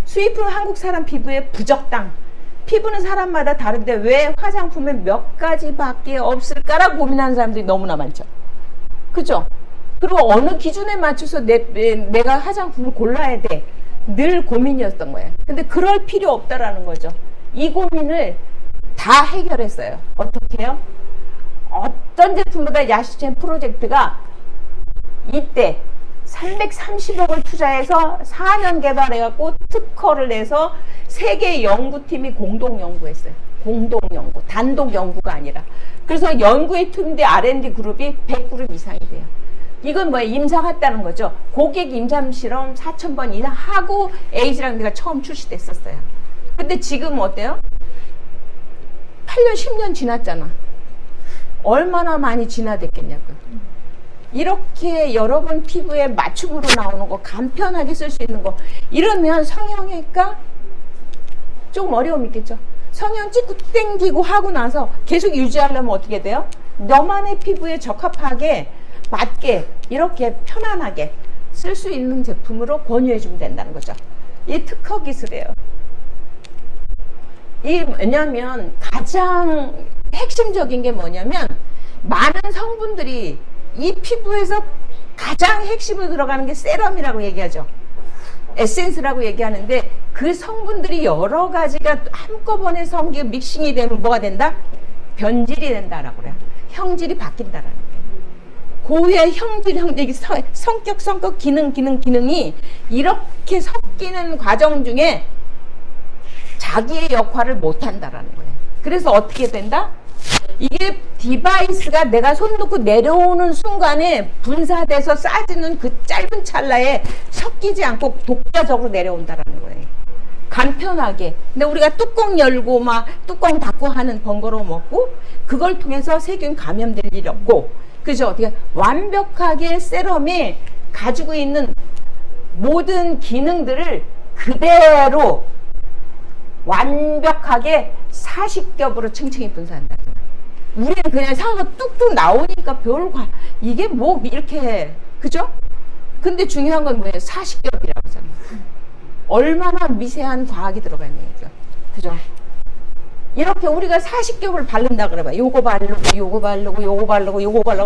수입품 한국 사람 피부에 부적당 피부는 사람마다 다른데 왜 화장품에 몇 가지밖에 없을까라고 고민하는 사람들이 너무나 많죠. 그죠? 그리고 어느 기준에 맞춰서 내가 화장품을 골라야 돼. 늘 고민이었던 거예요. 근데 그럴 필요 없다라는 거죠. 이 고민을 다 해결했어요. 어떻게요? 어떤 제품보다 야시젠 프로젝트가 이때 330억을 투자해서 4년 개발해갖고 특허를 내서 세계 연구팀이 공동 연구했어요. 공동 연구, 단독 연구가 아니라. 그래서 연구에 투입된 R&D 그룹이 100그룹 이상이 돼요. 이건 뭐예요? 임상했다는 거죠. 고객 임상 실험 4,000번 이상 하고 에이즈랑비가 처음 출시됐었어요. 근데 지금 어때요? 8년, 10년 지났잖아. 얼마나 많이 진화됐겠냐고요. 이렇게 여러분 피부에 맞춤으로 나오는 거, 간편하게 쓸 수 있는 거, 이러면 성형외과 조금 어려움이 있겠죠. 성형 찍고 땡기고 하고 나서 계속 유지하려면 어떻게 돼요? 너만의 피부에 적합하게 맞게 이렇게 편안하게 쓸 수 있는 제품으로 권유해 주면 된다는 거죠. 이 특허 기술이에요. 이 왜냐하면 가장 핵심적인 게 뭐냐면 많은 성분들이 이 피부에서 가장 핵심으로 들어가는 게 세럼이라고 얘기하죠. 에센스라고 얘기하는데 그 성분들이 여러 가지가 한꺼번에 성기 믹싱이 되면 뭐가 된다? 변질이 된다라고 그래요. 형질이 바뀐다라는 거예요. 고유의 형질, 성격, 기능이 이렇게 섞이는 과정 중에 자기의 역할을 못한다라는 거예요. 그래서 어떻게 된다? 이게 디바이스가 내가 손 놓고 내려오는 순간에 분사돼서 싸지는 그 짧은 찰나에 섞이지 않고 독자적으로 내려온다라는 거예요. 간편하게. 근데 우리가 뚜껑 열고 막 뚜껑 닫고 하는 번거로움 없고 그걸 통해서 세균 감염될 일 없고 그죠? 어떻게 완벽하게 세럼이 가지고 있는 모든 기능들을 그대로 완벽하게 40겹으로 층층이 분사한다. 우리는 그냥 사과가 뚝뚝 나오니까 이게 뭐 이렇게 그죠? 근데 중요한 건 뭐예요? 40겹이라고 하잖아요. 얼마나 미세한 과학이 들어가 있는 거죠. 그죠? 이렇게 우리가 40겹을 바른다 그래봐. 요거 바르고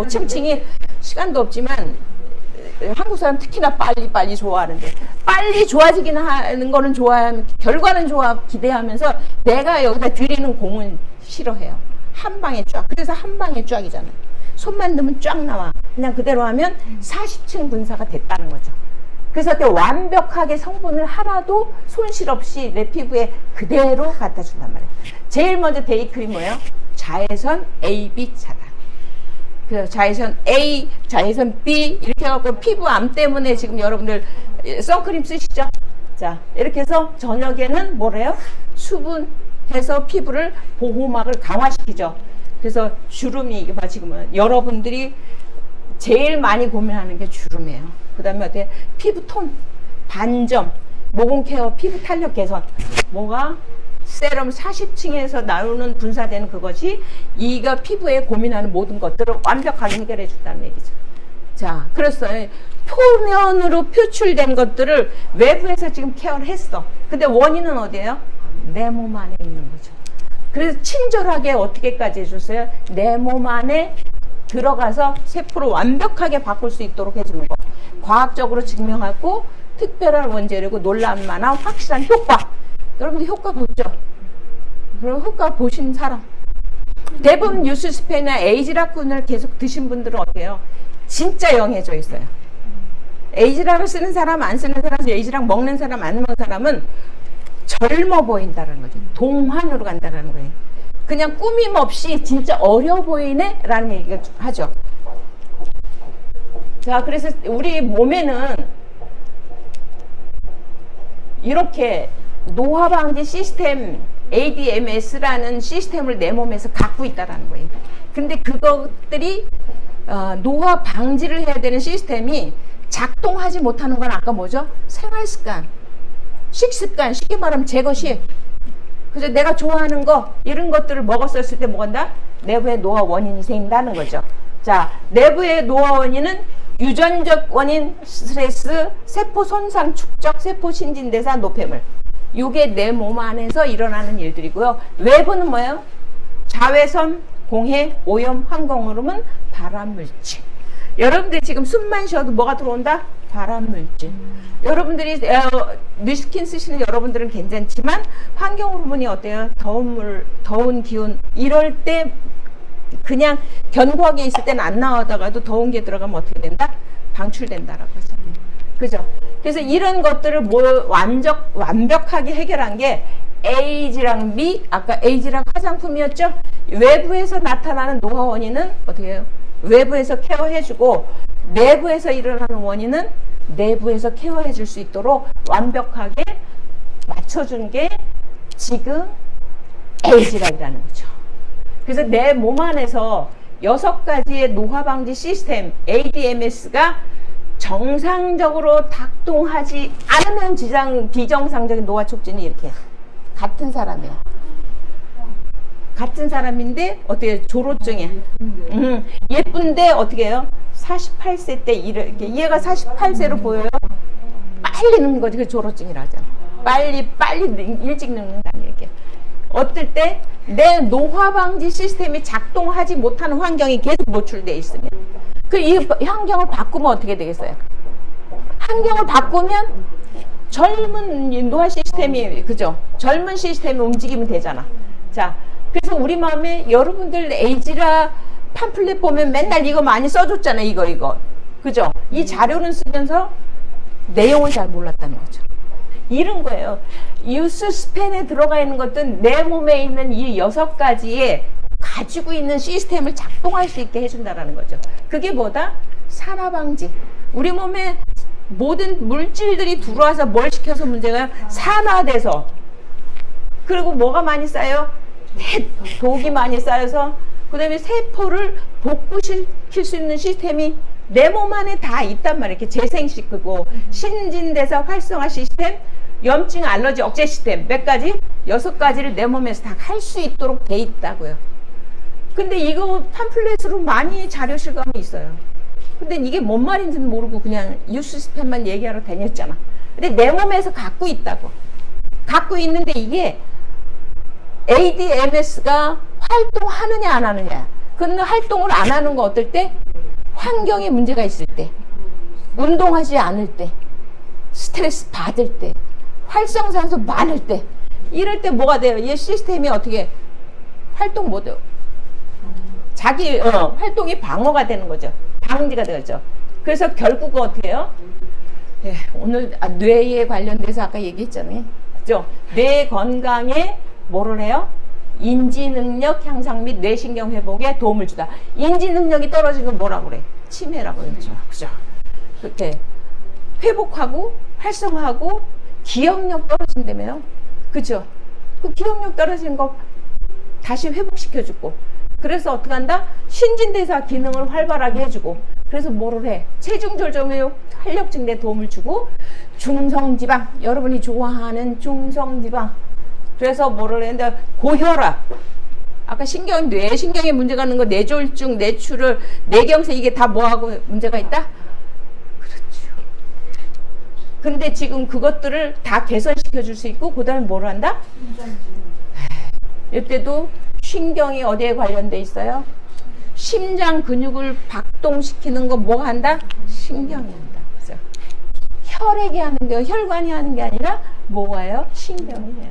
층층이 시간도 없지만 한국 사람 특히나 빨리 좋아하는데 빨리 좋아지긴 하는 거는 좋아하면 결과는 기대하면서 내가 여기다 드리는 공은 싫어해요. 한 방에 쫙. 그래서 한 방에 쫙이잖아요. 손만 넣으면 쫙 나와. 그냥 그대로 하면 40층 분사가 됐다는 거죠. 그래서 완벽하게 성분을 하나도 손실 없이 내 피부에 그대로 갖다 준단 말이에요. 제일 먼저 데이크림 뭐예요? 자외선 A, B 차단. 그래서 자외선 A, 자외선 B 이렇게 해갖고 피부암 때문에 지금 여러분들 선크림 쓰시죠? 자, 이렇게 해서 저녁에는 뭐래요? 수분해서 피부를 보호막을 강화시키죠. 그래서 주름이 이게 지금은 여러분들이 제일 많이 고민하는 게 주름이에요. 그 다음에 어때? 피부톤, 반점, 모공 케어, 피부 탄력 개선. 뭐가? 세럼 40층에서 나오는 분사되는 그것이 이가 피부에 고민하는 모든 것들을 완벽하게 해결해 준다는 얘기죠. 자, 그래서 표면으로 표출된 것들을 외부에서 지금 케어를 했어. 근데 원인은 어디예요? 내 몸 안에 있는 거죠. 그래서 친절하게 어떻게까지 해줬어요? 내 몸 안에 들어가서 세포를 완벽하게 바꿀 수 있도록 해주는 거. 과학적으로 증명하고 특별한 원재료고 놀랄만한 확실한 효과. 여러분들 효과 보죠? 그럼 효과 보신 사람. 대부분 뉴스스페이나 에이지락군을 계속 드신 분들은 어때요? 진짜 영해져 있어요. 에이지락을 쓰는 사람, 안 쓰는 사람, 에이지락 먹는 사람, 안 먹는 사람은 젊어 보인다는 거죠. 동안으로 간다는 거예요. 그냥 꾸밈 없이 진짜 어려 보이네? 라는 얘기가 하죠. 자, 그래서 우리 몸에는 이렇게 노화 방지 시스템 ADMS라는 시스템을 내 몸에서 갖고 있다라는 거예요. 근데 그것들이 노화 방지를 해야 되는 시스템이 작동하지 못하는 건 아까 뭐죠? 생활습관, 식습관, 쉽게 말하면 제거식. 그래서 내가 좋아하는 거 이런 것들을 먹었을 때 뭐간다? 내부의 노화 원인이 생긴다는 거죠. 자, 내부의 노화 원인은 유전적 원인, 스트레스, 세포 손상, 축적, 세포 신진대사, 노폐물. 이게 내 몸 안에서 일어나는 일들이고요. 외부는 뭐예요? 자외선, 공해, 오염, 환경오염은 발암물질. 여러분들이 지금 숨만 쉬어도 뭐가 들어온다? 발암물질. 여러분들이 뉴스킨 쓰시는 여러분들은 괜찮지만 환경 호르몬이 어때요? 더운 기운 이럴 때 그냥 견고하게 있을 때는 안 나오다가도 더운 게 들어가면 어떻게 된다? 방출된다라고 하죠. 그죠? 그래서 이런 것들을 완벽하게 해결한 게 에이지랑 미, 아까 에이지랑 화장품이었죠? 외부에서 나타나는 노화 원인은 어떻게 해요? 외부에서 케어해주고 내부에서 일어나는 원인은 내부에서 케어해줄 수 있도록 완벽하게 맞춰준 게 지금 에이지락이라는 거죠. 그래서 내 몸 안에서 6가지의 노화 방지 시스템 ADMS가 정상적으로 작동하지 않으면 비정상적인 노화 촉진이 이렇게 같은 사람이에요. 같은 사람인데 어떻게 조로증이야. 예쁜데 어떻게 해요? 48세 때 이렇게 얘가 48세로 보여요. 빨리 늙는 거지. 그 조로증이라 하잖아. 빨리 일찍 늙는다는 얘기야. 어떨 때 내 노화 방지 시스템이 작동하지 못하는 환경이 계속 노출돼 있으면 이 환경을 바꾸면 어떻게 되겠어요? 환경을 바꾸면 젊은 노화 시스템이 그죠? 젊은 시스템이 움직이면 되잖아. 자, 그래서 우리 마음에 여러분들 에이지라 팜플렛 보면 맨날 이거 많이 써줬잖아. 이거 그죠? 이 자료는 쓰면서 내용을 잘 몰랐다는 거죠. 이런 거예요. 유스스펜에 들어가 있는 것은 내 몸에 있는 이 6가지의 가지고 있는 시스템을 작동할 수 있게 해준다는 거죠. 그게 뭐다? 산화방지. 우리 몸에 모든 물질들이 들어와서 뭘 시켜서 문제가 산화돼서 그리고 뭐가 많이 쌓여요? 독이 많이 쌓여서 그 다음에 세포를 복구시킬 수 있는 시스템이 내 몸 안에 다 있단 말이에요. 이렇게 재생시키고 신진대사 활성화 시스템, 염증 알러지 억제 시스템 몇 가지? 6가지를 내 몸에서 다 할 수 있도록 돼 있다고요. 근데 이거 팜플렛으로 많이 자료 실감이 있어요. 근데 이게 뭔 말인지는 모르고 그냥 유스스펜만 얘기하러 다녔잖아. 근데 내 몸에서 갖고 있다고. 갖고 있는데 이게 ADMS가 활동하느냐 안 하느냐. 근데 활동을 안 하는 거 어떨 때? 환경에 문제가 있을 때, 운동하지 않을 때, 스트레스 받을 때, 활성산소 많을 때, 이럴 때 뭐가 돼요? 이 시스템이 어떻게 활동 못 해요? 자기 활동이 방어가 되는 거죠. 방지가 되죠. 그래서 결국은 어떻게 해요? 예, 오늘 뇌에 관련돼서 아까 얘기했잖아요. 그죠? 뇌 건강에 뭐를 해요? 인지 능력 향상 및 뇌신경 회복에 도움을 주다. 인지 능력이 떨어지면 뭐라고 그래? 치매라고 그러죠. 그죠? 그렇게 회복하고 활성화하고 기억력 떨어진다며요. 그죠? 그 기억력 떨어지는 거 다시 회복시켜주고. 그래서 어떻게 한다? 신진대사 기능을 활발하게 해주고. 그래서 뭐를 해? 체중 조절에 활력 증대에 도움을 주고 중성지방, 여러분이 좋아하는 중성지방. 그래서 뭐를 했는데 고혈압. 아까 뇌신경에 문제가 있는 거 뇌졸중, 뇌출혈, 뇌경색 이게 다 뭐하고 문제가 있다? 그렇죠. 근데 지금 그것들을 다 개선시켜 줄 수 있고 그 다음에 뭘 한다? 이때도 신경이 어디에 관련돼 있어요? 심장 근육을 박동시키는 거 뭐가 한다? 신경이 한다. 그죠? 혈액이 하는 게 혈관이 하는 게 아니라 뭐가요? 신경이 해요.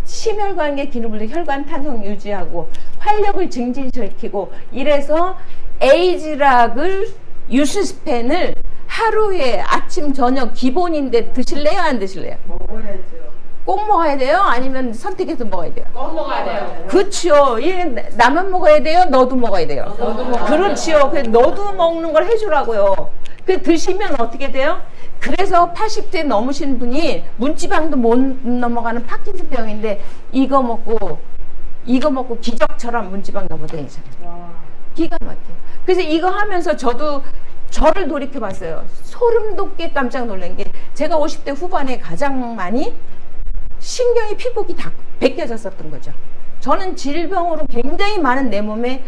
심혈관계 기능을 혈관 탄성 유지하고 활력을 증진시키고 이래서 에이지락을 유스스펜을 하루에 아침 저녁 기본인데 드실래요? 안 드실래요? 먹어야죠. 꼭 먹어야 돼요? 아니면 선택해서 먹어야 돼요? 꼭 먹어야 돼요. 그렇죠. 나만 먹어야 돼요? 너도 먹어야 돼요? 너도 먹어야 그렇죠. 그래서 너도 먹는 걸 해주라고요. 그 드시면 어떻게 돼요? 그래서 80대 넘으신 분이 문지방도 못 넘어가는 파킨슨 병인데 이거 먹고 기적처럼 문지방 넘어다니잖아요. 기가 막혀요. 그래서 이거 하면서 저도 저를 돌이켜 봤어요. 소름 돋게 깜짝 놀란 게 제가 50대 후반에 가장 많이 신경이 피복이 다 벗겨졌었던 거죠. 저는 질병으로 굉장히 많은 내 몸에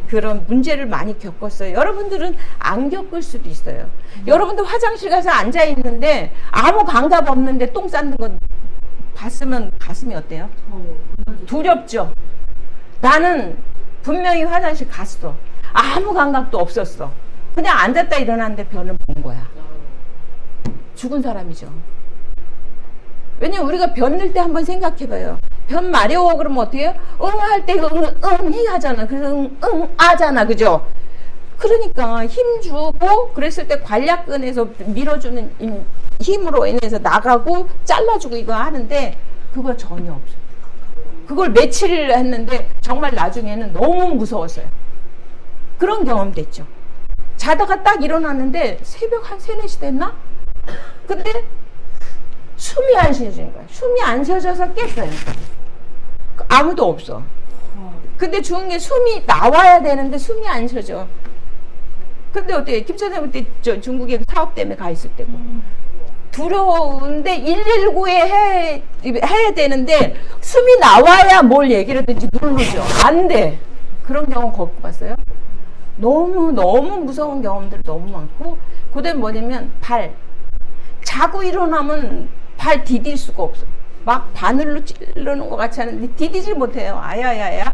그런 문제를 많이 겪었어요. 여러분들은 안 겪을 수도 있어요. 여러분들 화장실 가서 앉아 있는데 아무 감각 없는데 똥 쌌는 거 봤으면 가슴이 어때요? 두렵죠. 나는 분명히 화장실 갔어. 아무 감각도 없었어. 그냥 앉았다 일어났는데 변을 본 거야. 죽은 사람이죠. 왜냐면 우리가 변 늘 때 한번 생각해봐요. 변 마려워 그러면 어떻게 해요? 할 때 히 하잖아. 그래서 아잖아. 그죠? 그러니까 힘 주고 그랬을 때 관략근에서 밀어주는 힘으로 인해서 나가고 잘라주고 이거 하는데 그거 전혀 없어요. 그걸 며칠 했는데 정말 나중에는 너무 무서웠어요. 그런 경험 됐죠. 자다가 딱 일어났는데 새벽 한 3, 4시 됐나? 근데 숨이 안 쉬어지는 거야. 숨이 안 쉬어져서 깼어요. 아무도 없어. 근데 좋은 게 숨이 나와야 되는데 숨이 안 쉬어져. 근데 어떻게 김선생님 그때 중국에 사업 때문에 가 있을 때고 두려운데 119에 해야 되는데 숨이 나와야 뭘 얘기를 하든지 누르죠. 안 돼. 그런 경험 겪어봤어요? 너무 무서운 경험들이 너무 많고 그다음에 뭐냐면 발 자고 일어나면 발 디딜 수가 없어. 막 바늘로 찌르는 것 같이 하는데 디디질 못해요. 아야야야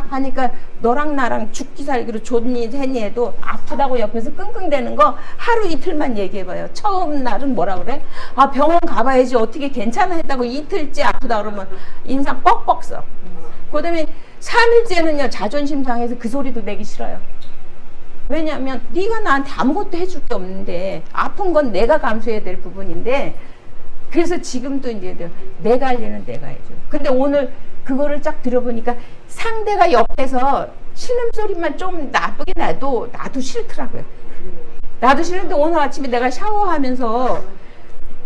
하니까 너랑 나랑 죽기 살기로 좋니 해니 해도 아프다고 옆에서 끙끙대는 거 하루 이틀만 얘기해봐요. 처음 날은 뭐라 그래? 아 병원 가봐야지 어떻게 괜찮아 했다고 이틀째 아프다 그러면 인상 뻑뻑 써. 그 다음에 3일째는요 자존심 상해서 그 소리도 내기 싫어요. 왜냐하면 네가 나한테 아무것도 해줄 게 없는데 아픈 건 내가 감수해야 될 부분인데 그래서 지금도 이제 내가 할 일은 내가 해줘. 근데 오늘 그거를 쫙 들어보니까 상대가 옆에서 신음소리만 좀 나쁘게 나도 싫더라고요. 나도 싫은데 오늘 아침에 내가 샤워하면서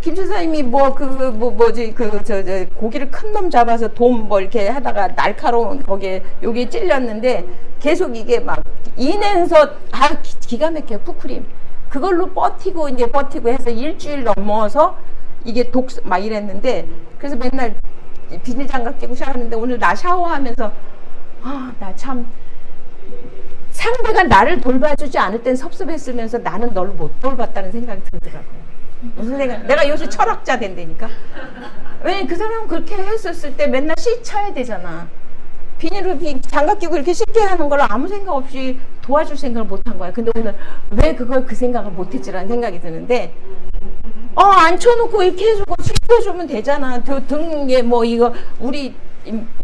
김 선생님이 고기를 큰 놈 잡아서 돔 뭐 이렇게 하다가 날카로운 거기에 여기에 찔렸는데 계속 이게 막 인해서 기가 막혀요. 푸크림 그걸로 버티고 해서 일주일 넘어서 이게 막 이랬는데 그래서 맨날 비닐장갑 끼고 샤워하는데 오늘 나 샤워하면서 나 참 상대가 나를 돌봐주지 않을 땐 섭섭했으면서 나는 널 못 돌봤다는 생각이 들더라고요. 무슨 생각? 내가 요새 철학자 된다니까. 왜냐면 그 사람은 그렇게 했었을 때 맨날 씻어야 되잖아. 비닐로 장갑 끼고 이렇게 씻게 하는 걸 아무 생각 없이 도와줄 생각을 못 한 거야. 근데 오늘 왜 그걸 그 생각을 못 했지라는 생각이 드는데 앉혀놓고 이렇게 해주고 씻겨주면 되잖아. 등에 뭐 이거 우리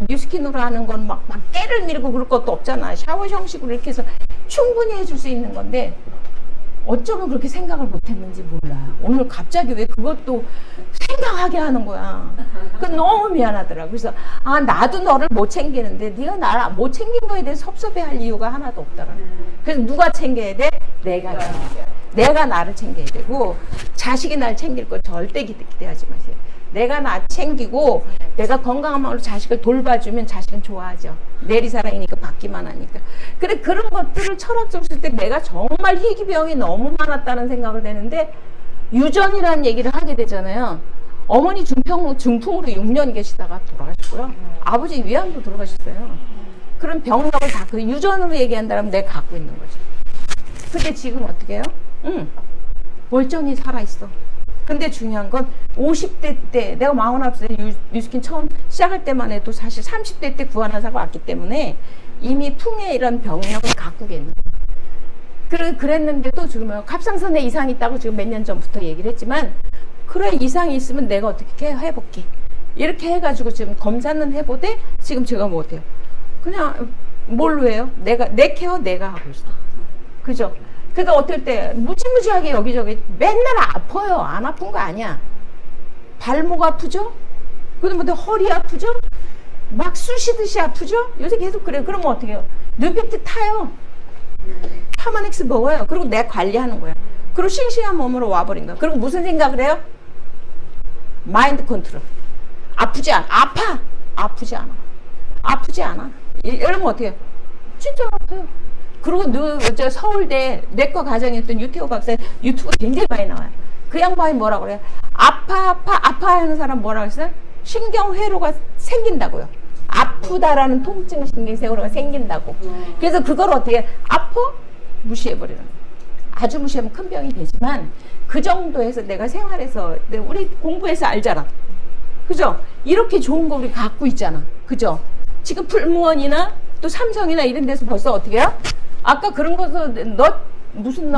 뉴스킨으로 하는 건 막 깨를 밀고 그럴 것도 없잖아. 샤워 형식으로 이렇게 해서 충분히 해줄 수 있는 건데 어쩌면 그렇게 생각을 못했는지 몰라요. 오늘 갑자기 왜 그것도 생각하게 하는 거야. 그 너무 미안하더라고. 그래서 나도 너를 못 챙기는데 네가 나를 못 챙긴 거에 대해서 섭섭해할 이유가 하나도 없더라고. 그래서 누가 챙겨야 돼? 내가 챙겨야 돼. 내가 나를 챙겨야 되고 자식이 날 챙길 거 절대 기대하지 마세요. 내가 나 챙기고 내가 건강한 마음으로 자식을 돌봐주면 자식은 좋아하죠. 내리사랑이니까 받기만 하니까. 그래 그런 것들을 철학적으로 쓸 때 내가 정말 희귀병이 너무 많았다는 생각을 내는데 유전이라는 얘기를 하게 되잖아요. 어머니 중풍으로 6년 계시다가 돌아가셨고요. 아버지 위암도 돌아가셨어요. 그런 병력을 다 그 유전으로 얘기한다면 내가 갖고 있는 거죠. 근데 지금 어떻게 해요? 멀쩡히 살아있어. 근데 중요한 건 50대 때 내가 49세 뉴스킨 처음 시작할 때만 해도 사실 30대 때 구안환사가 왔기 때문에 이미 풍의 이런 병력을 갖고 있는 거예요. 그랬는데도 지금 갑상선에 이상이 있다고 지금 몇 년 전부터 얘기를 했지만 그래 이상이 있으면 내가 어떻게 해볼게 이렇게 해가지고 지금 검사는 해보되 지금 제가 못해요. 그냥 뭘로 해요? 내 케어 내가 하고 있어. 그죠? 그래서 어떨 때 무지무지하게 여기저기 맨날 아파요. 안 아픈 거 아니야. 발목 아프죠? 그다음에 허리 아프죠? 막 쑤시듯이 아프죠? 요새 계속 그래요. 그러면 어떻게 해요? 뉴비트 타요. 파마넥스 먹어요. 그리고 내 관리하는 거야. 그리고 싱싱한 몸으로 와버린 거야. 그리고 무슨 생각을 해요? 마인드 컨트롤. 아프지 않아. 아프지 않아. 아프지 않아. 이러면 어떻게 해요? 진짜 아파요. 그리고 저 서울대 내과 과정이었던 유태호 박사 유튜브 굉장히 많이 나와요. 그 양반이 뭐라 그래요? 아파 하는 사람 뭐라 그랬어요? 신경회로가 생긴다고요. 아프다라는 통증 신경회로가 생긴다고. 그래서 그걸 어떻게 아파? 무시해버리는 거예요. 아주 무시하면 큰 병이 되지만 그 정도에서 내가 생활에서 우리 공부해서 알잖아. 그죠? 이렇게 좋은 거 우리 갖고 있잖아. 그죠? 지금 풀무원이나 또 삼성이나 이런 데서 벌써 어떻게 해요? 아까 그런 거서 무슨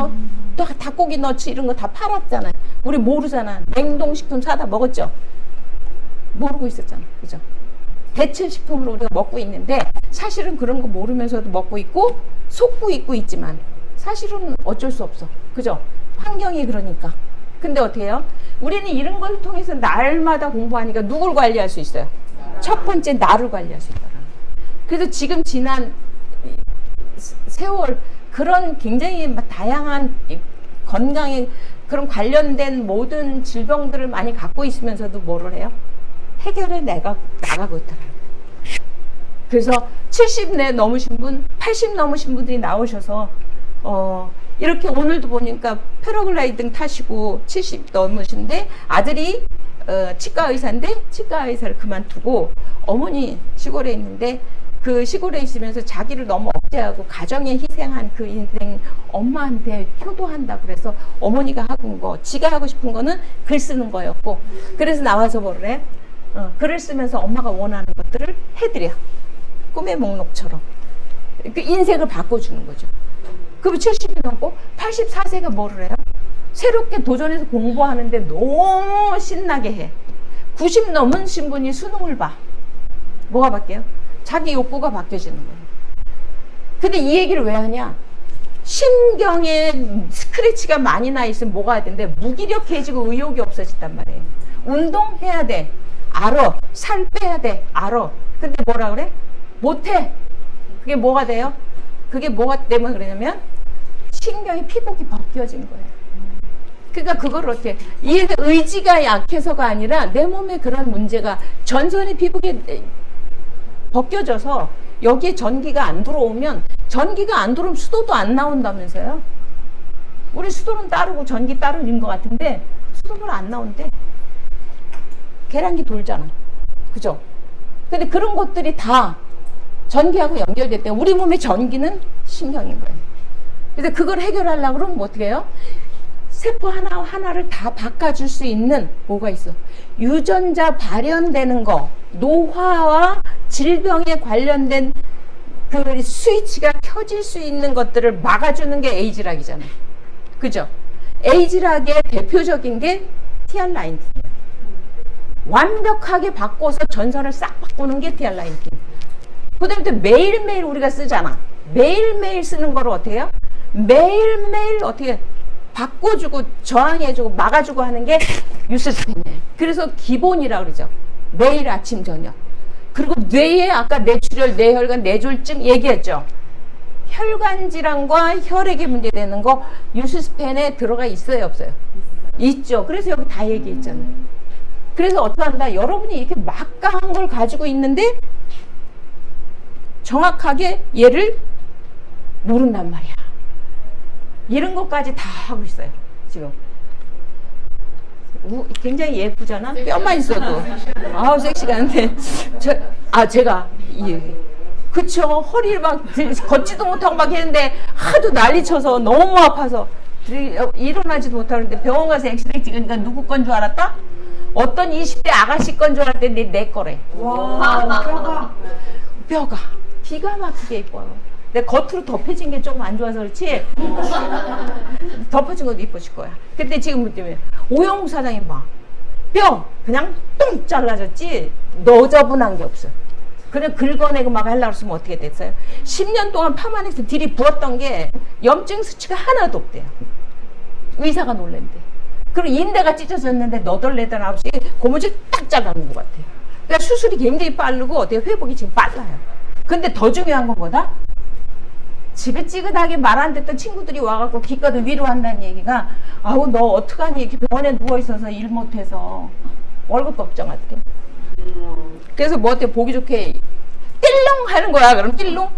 또 닭고기 너치 이런 거 다 팔았잖아요. 우리 모르잖아. 냉동식품 사다 먹었죠. 모르고 있었잖아. 그죠? 대체식품으로 우리가 먹고 있는데 사실은 그런 거 모르면서도 먹고 있고 속고 있고 있지만 사실은 어쩔 수 없어. 그죠? 환경이 그러니까. 근데 어떻게 해요? 우리는 이런 걸 통해서 날마다 공부하니까 누굴 관리할 수 있어요? 첫 번째 나를 관리할 수 있다는. 그래서 지금 지난 세월 그런 굉장히 다양한 건강에 그런 관련된 모든 질병들을 많이 갖고 있으면서도 뭐를 해요? 해결해 나가고 있더라고요. 그래서 70 넘으신 분, 80 넘으신 분들이 나오셔서 이렇게 오늘도 보니까 패러글라이딩 타시고 70 넘으신데 아들이 치과 의사인데 치과 의사를 그만두고 어머니 시골에 있는데 그 시골에 있으면서 자기를 너무 억제하고 가정에 희생한 그 인생 엄마한테 효도한다 그래서 어머니가 하고 거 지가 하고 싶은 거는 글 쓰는 거였고 그래서 나와서 뭐래? 글을 쓰면서 엄마가 원하는 것들을 해드려. 꿈의 목록처럼. 그 인생을 바꿔주는 거죠. 그럼 70이 넘고 84세가 뭐를 해요? 새롭게 도전해서 공부하는데 너무 신나게 해. 90 넘으신 분이 수능을 봐. 뭐가 바뀌어요? 자기 욕구가 바뀌어지는 거예요. 근데 이 얘기를 왜 하냐? 신경에 스크래치가 많이 나 있으면 뭐가 해야 되는데 무기력해지고 의욕이 없어진단 말이에요. 운동해야 돼. 알아. 살 빼야 돼. 알아. 근데 뭐라 그래? 못해. 그게 뭐가 돼요? 그게 뭐가 때문에 그러냐면 신경이 피복이 벗겨진 거예요. 그러니까 그걸 어떻게 이 의지가 약해서가 아니라 내 몸에 그런 문제가 전선이 피복이 벗겨져서 여기에 전기가 안 들어오면 전기가 안 들어오면 수도도 안 나온다면서요. 우리 수도는 따르고 전기 따르는 것 같은데 수도는 안 나온대. 계량기 돌잖아. 그죠? 근데 그런 것들이 다 전기하고 연결됐대. 우리 몸의 전기는 신경인 거예요. 그래서 그걸 해결하려고 그러면 뭐 어떻게 해요? 세포 하나하나를 다 바꿔줄 수 있는 뭐가 있어? 유전자 발현되는 거, 노화와 질병에 관련된 그 스위치가 켜질 수 있는 것들을 막아주는 게 에이즈락이잖아요. 그죠? 에이즈락의 대표적인 게 TR19. 완벽하게 바꿔서 전선을 싹 바꾸는 게 TR19. 그 다음에 또 매일매일 우리가 쓰잖아. 매일매일 쓰는 거를 어떻게 해요? 매일매일 어떻게 바꿔주고 저항해주고 막아주고 하는 게 유스스펜이에요. 그래서 기본이라고 그러죠. 매일 아침 저녁. 그리고 뇌에 아까 뇌출혈, 뇌혈관, 뇌졸중 얘기했죠. 혈관 질환과 혈액에 문제되는 거 유스스펜에 들어가 있어요, 없어요? 있죠. 그래서 여기 다 얘기했잖아요. 그래서 어떡한다? 여러분이 이렇게 막강한 걸 가지고 있는데 정확하게 얘를 모른단 말이야. 이런 것까지 다 하고 있어요. 지금. 굉장히 예쁘잖아. 뼈만 있어도. 아우 섹시한데. 제가 그쵸. 허리를 막 걷지도 못하고 막 했는데 하도 난리쳐서 너무 아파서 일어나지도 못하는데 병원 가서 엑스레이 찍으니까 누구 건 줄 알았다? 어떤 20대 아가씨 건 줄 알았더니 내 거래. 와, 뼈가 기가 막히게 예뻐요. 내 겉으로 덮여진 게 조금 안 좋아서 그렇지 덮어진 것도 이뻐질 거야. 근데 지금 오영욱 사장이 봐. 뼈 그냥 똥 잘라졌지 너저분한 게 없어. 그냥 긁어내고 막 하려고 했으면 어떻게 됐어요? 10년 동안 파마해서 딜이 부었던 게 염증 수치가 하나도 없대요. 의사가 놀랜대. 그리고 인대가 찢어졌는데 너덜너덜 없이 고무줄 딱 잘라놓은 것 같아요. 그러니까 수술이 굉장히 빠르고 어떻게 회복이 지금 빨라요. 근데 더 중요한 건 뭐다? 지긋지긋하게 말 안 듣던 친구들이 와갖고 기껏 위로한다는 얘기가 아우 너 어떡하니 이렇게 병원에 누워있어서 일 못해서 월급 걱정할게. 그래서 뭐 어때 보기 좋게 띨렁 하는 거야. 그럼 띨렁?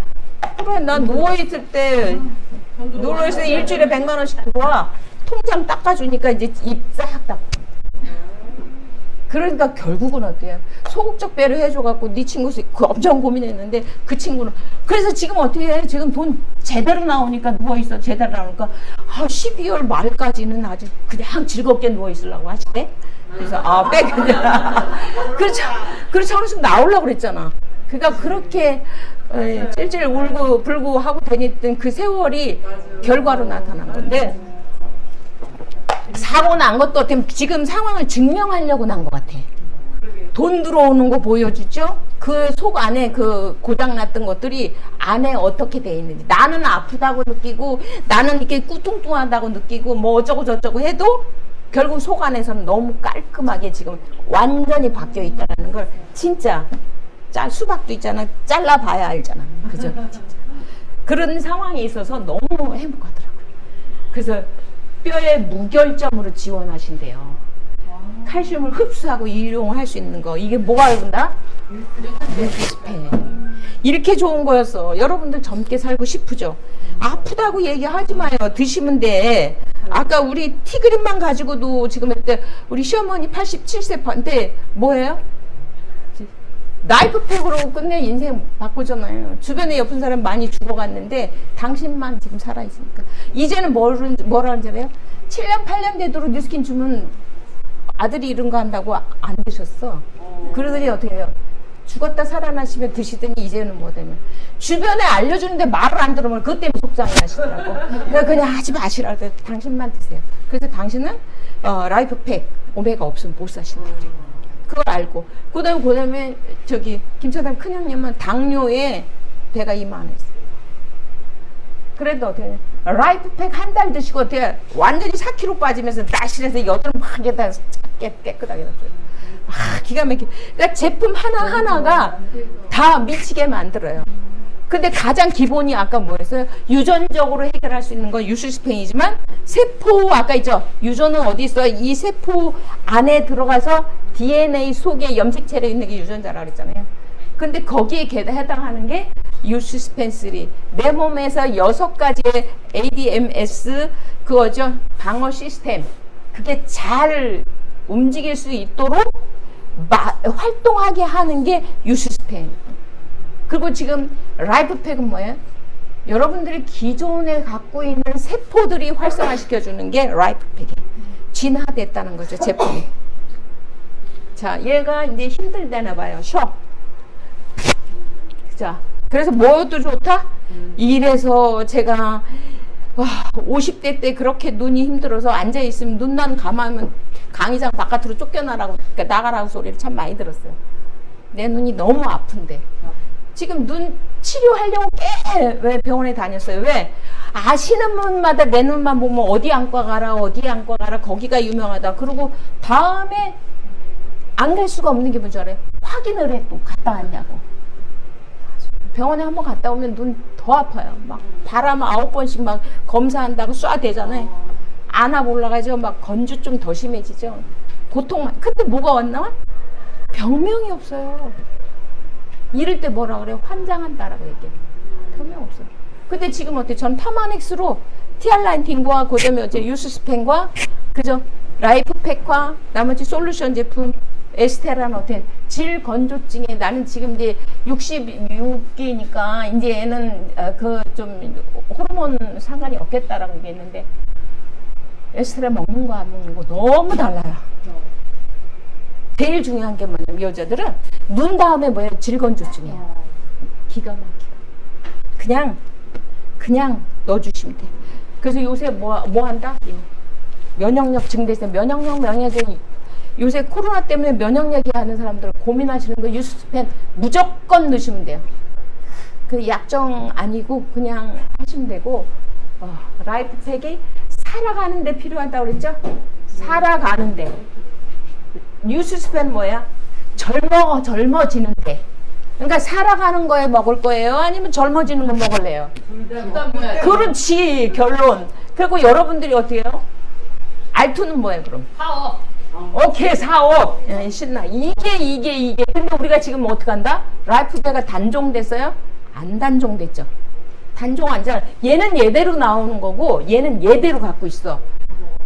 그래 난 누워있을 때 누워있을 때 일주일에 100만 원씩 들어와. 통장 닦아주니까 이제 입 싹 닦고. 그러니까 결국은 어때요? 소극적 배려 해줘갖고 네 친구 엄청 고민했는데 그 친구는 그래서 지금 어떻게 해? 지금 돈 제대로 나오니까 누워있어. 제대로 나오니까 12월 말까지는 아주 그냥 즐겁게 누워있으려고 하시대. 그래서 빼겠냐. 그렇죠. 그래서 나오려고 그랬잖아. 그러니까 그렇게 찔찔 울고 불고 하고 다녔던 그 세월이 결과로 나타난 건데 사고 난 것도 어떻게 지금 상황을 증명하려고 난 것 같아. 돈 들어오는 거 보여주죠? 그 속 안에 그 고장 났던 것들이 안에 어떻게 돼 있는지. 나는 아프다고 느끼고 나는 이렇게 꾸뚱뚱하다고 느끼고 뭐 어쩌고 저쩌고 해도 결국 속 안에서는 너무 깔끔하게 지금 완전히 바뀌어 있다는 걸 진짜 수박도 있잖아. 잘라봐야 알잖아. 그죠? 진짜. 그런 상황에 있어서 너무 행복하더라고요. 그래서 뼈에 무결점으로 지원하신대요. 칼슘을 흡수하고 이용할 수 있는 거. 이게 뭐가 된다? 뉴스펜. 이렇게 좋은 거였어. 여러분들 젊게 살고 싶으죠? 아프다고 얘기하지 마요. 드시면 돼. 아까 우리 티그린만 가지고도 지금 했대. 우리 시어머니 87세인데 뭐예요? 라이프팩으로 끝내 인생 바꾸잖아요. 주변에 옆은 사람 많이 죽어갔는데 당신만 지금 살아있으니까. 이제는 뭐라 하는지 알아요? 7년 8년 되도록 뉴스킨 주면 아들이 이런 거 한다고 안 드셨어. 그러더니 어떻게 해요? 죽었다 살아나시면 드시더니 이제는 뭐 되면 주변에 알려주는데 말을 안 들으면 그것 때문에 속상해 하시더라고. 그냥 하지 마시라. 당신만 드세요. 그래서 당신은 라이프팩 오메가 없으면 못 사신다 그래요. 그걸 알고 그 다음에 저기 김처담 큰형님은 당뇨에 배가 이만했어. 그래도 어떻게 라이프팩 한 달 드시고 어떻게 완전히 4kg 빠지면서 날씬해서 여드름 막 에다 깨끗하게 났어요. 기가 막히게. 그러니까 제품 하나하나가 다 미치게 만들어요. 근데 가장 기본이 아까 뭐였어요? 유전적으로 해결할 수 있는 건 유수스펜이지만 세포 아까 있죠? 유전은 어디 있어요? 이 세포 안에 들어가서 DNA 속에 염색체로 있는 게 유전자라고 그랬잖아요. 근데 거기에 해당하는 게 유수스펜3. 내 몸에서 6가지의 ADMS 그거죠? 방어 시스템. 그게 잘 움직일 수 있도록 활동하게 하는 게 유수스펜. 그리고 지금 라이프팩은 뭐예요? 여러분들이 기존에 갖고 있는 세포들이 활성화시켜주는 게 라이프팩이에요. 진화됐다는 거죠, 제품이. 자, 얘가 이제 힘들다나 봐요. 쉬어. 자, 그래서 뭐도 좋다? 이래서 제가 50대 때 그렇게 눈이 힘들어서 앉아있으면 눈만 감으면 강의장 바깥으로 쫓겨나라고, 그러니까 나가라고 소리를 참 많이 들었어요. 내 눈이 너무 아픈데. 지금 눈 치료하려고 왜 병원에 다녔어요? 왜? 아시는 분마다 내 눈만 보면 어디 안과 가라, 어디 안과 가라, 거기가 유명하다. 그리고 다음에 안 갈 수가 없는 게 뭔지 알아요? 확인을 해, 또 갔다 왔냐고. 병원에 한번 갔다 오면 눈 더 아파요. 막 바람 9번씩 막 검사한다고 쏴대잖아요. 안압 올라가죠. 막 건조 좀 더 심해지죠. 고통만. 근데 뭐가 왔나? 병명이 없어요. 이럴 때 뭐라 그래요? 환장한다라고 얘기해요. 병명 없어요. 근데 지금 어때? 전 파마넥스로 티알라인틴과 그다음에 어째 유수스펜과 그죠? 라이프팩과 나머지 솔루션 제품 에스테라는 어때? 질 건조증에 나는 지금 이제 66기니까 이제 얘는 그 좀 호르몬 상관이 없겠다라고 얘기했는데 에스테라 먹는 거 안 먹는 거 너무 달라요. 제일 중요한 게 뭐냐면 여자들은 눈 다음에 뭐예요? 질건조증이에요. 기가 막히고 그냥 넣어주시면 돼. 그래서 요새 뭐 한다? 면역력 증대해서 면역력이 요새 코로나 때문에 면역력이 하는 사람들 고민하시는 거 유수스펜 무조건 넣으시면 돼요. 그 약정 아니고 그냥 하시면 되고 라이프팩이 살아가는데 필요하다고 그랬죠? 살아가는데 유수스펜 뭐야? 젊어지는데. 그러니까 살아가는 거에 먹을 거예요? 아니면 젊어지는 거 먹을래요? 그렇지, 결론. 그리고 여러분들이 어떻게 해요? 알투는 뭐예요, 그럼? 사업. 오케이, 사업. 신나. 이게. 근데 우리가 지금 어떻게 한다? 라이프팩가 단종됐어요? 안 단종됐죠. 단종 안 잘. 얘는 얘대로 나오는 거고, 얘는 얘대로 갖고 있어.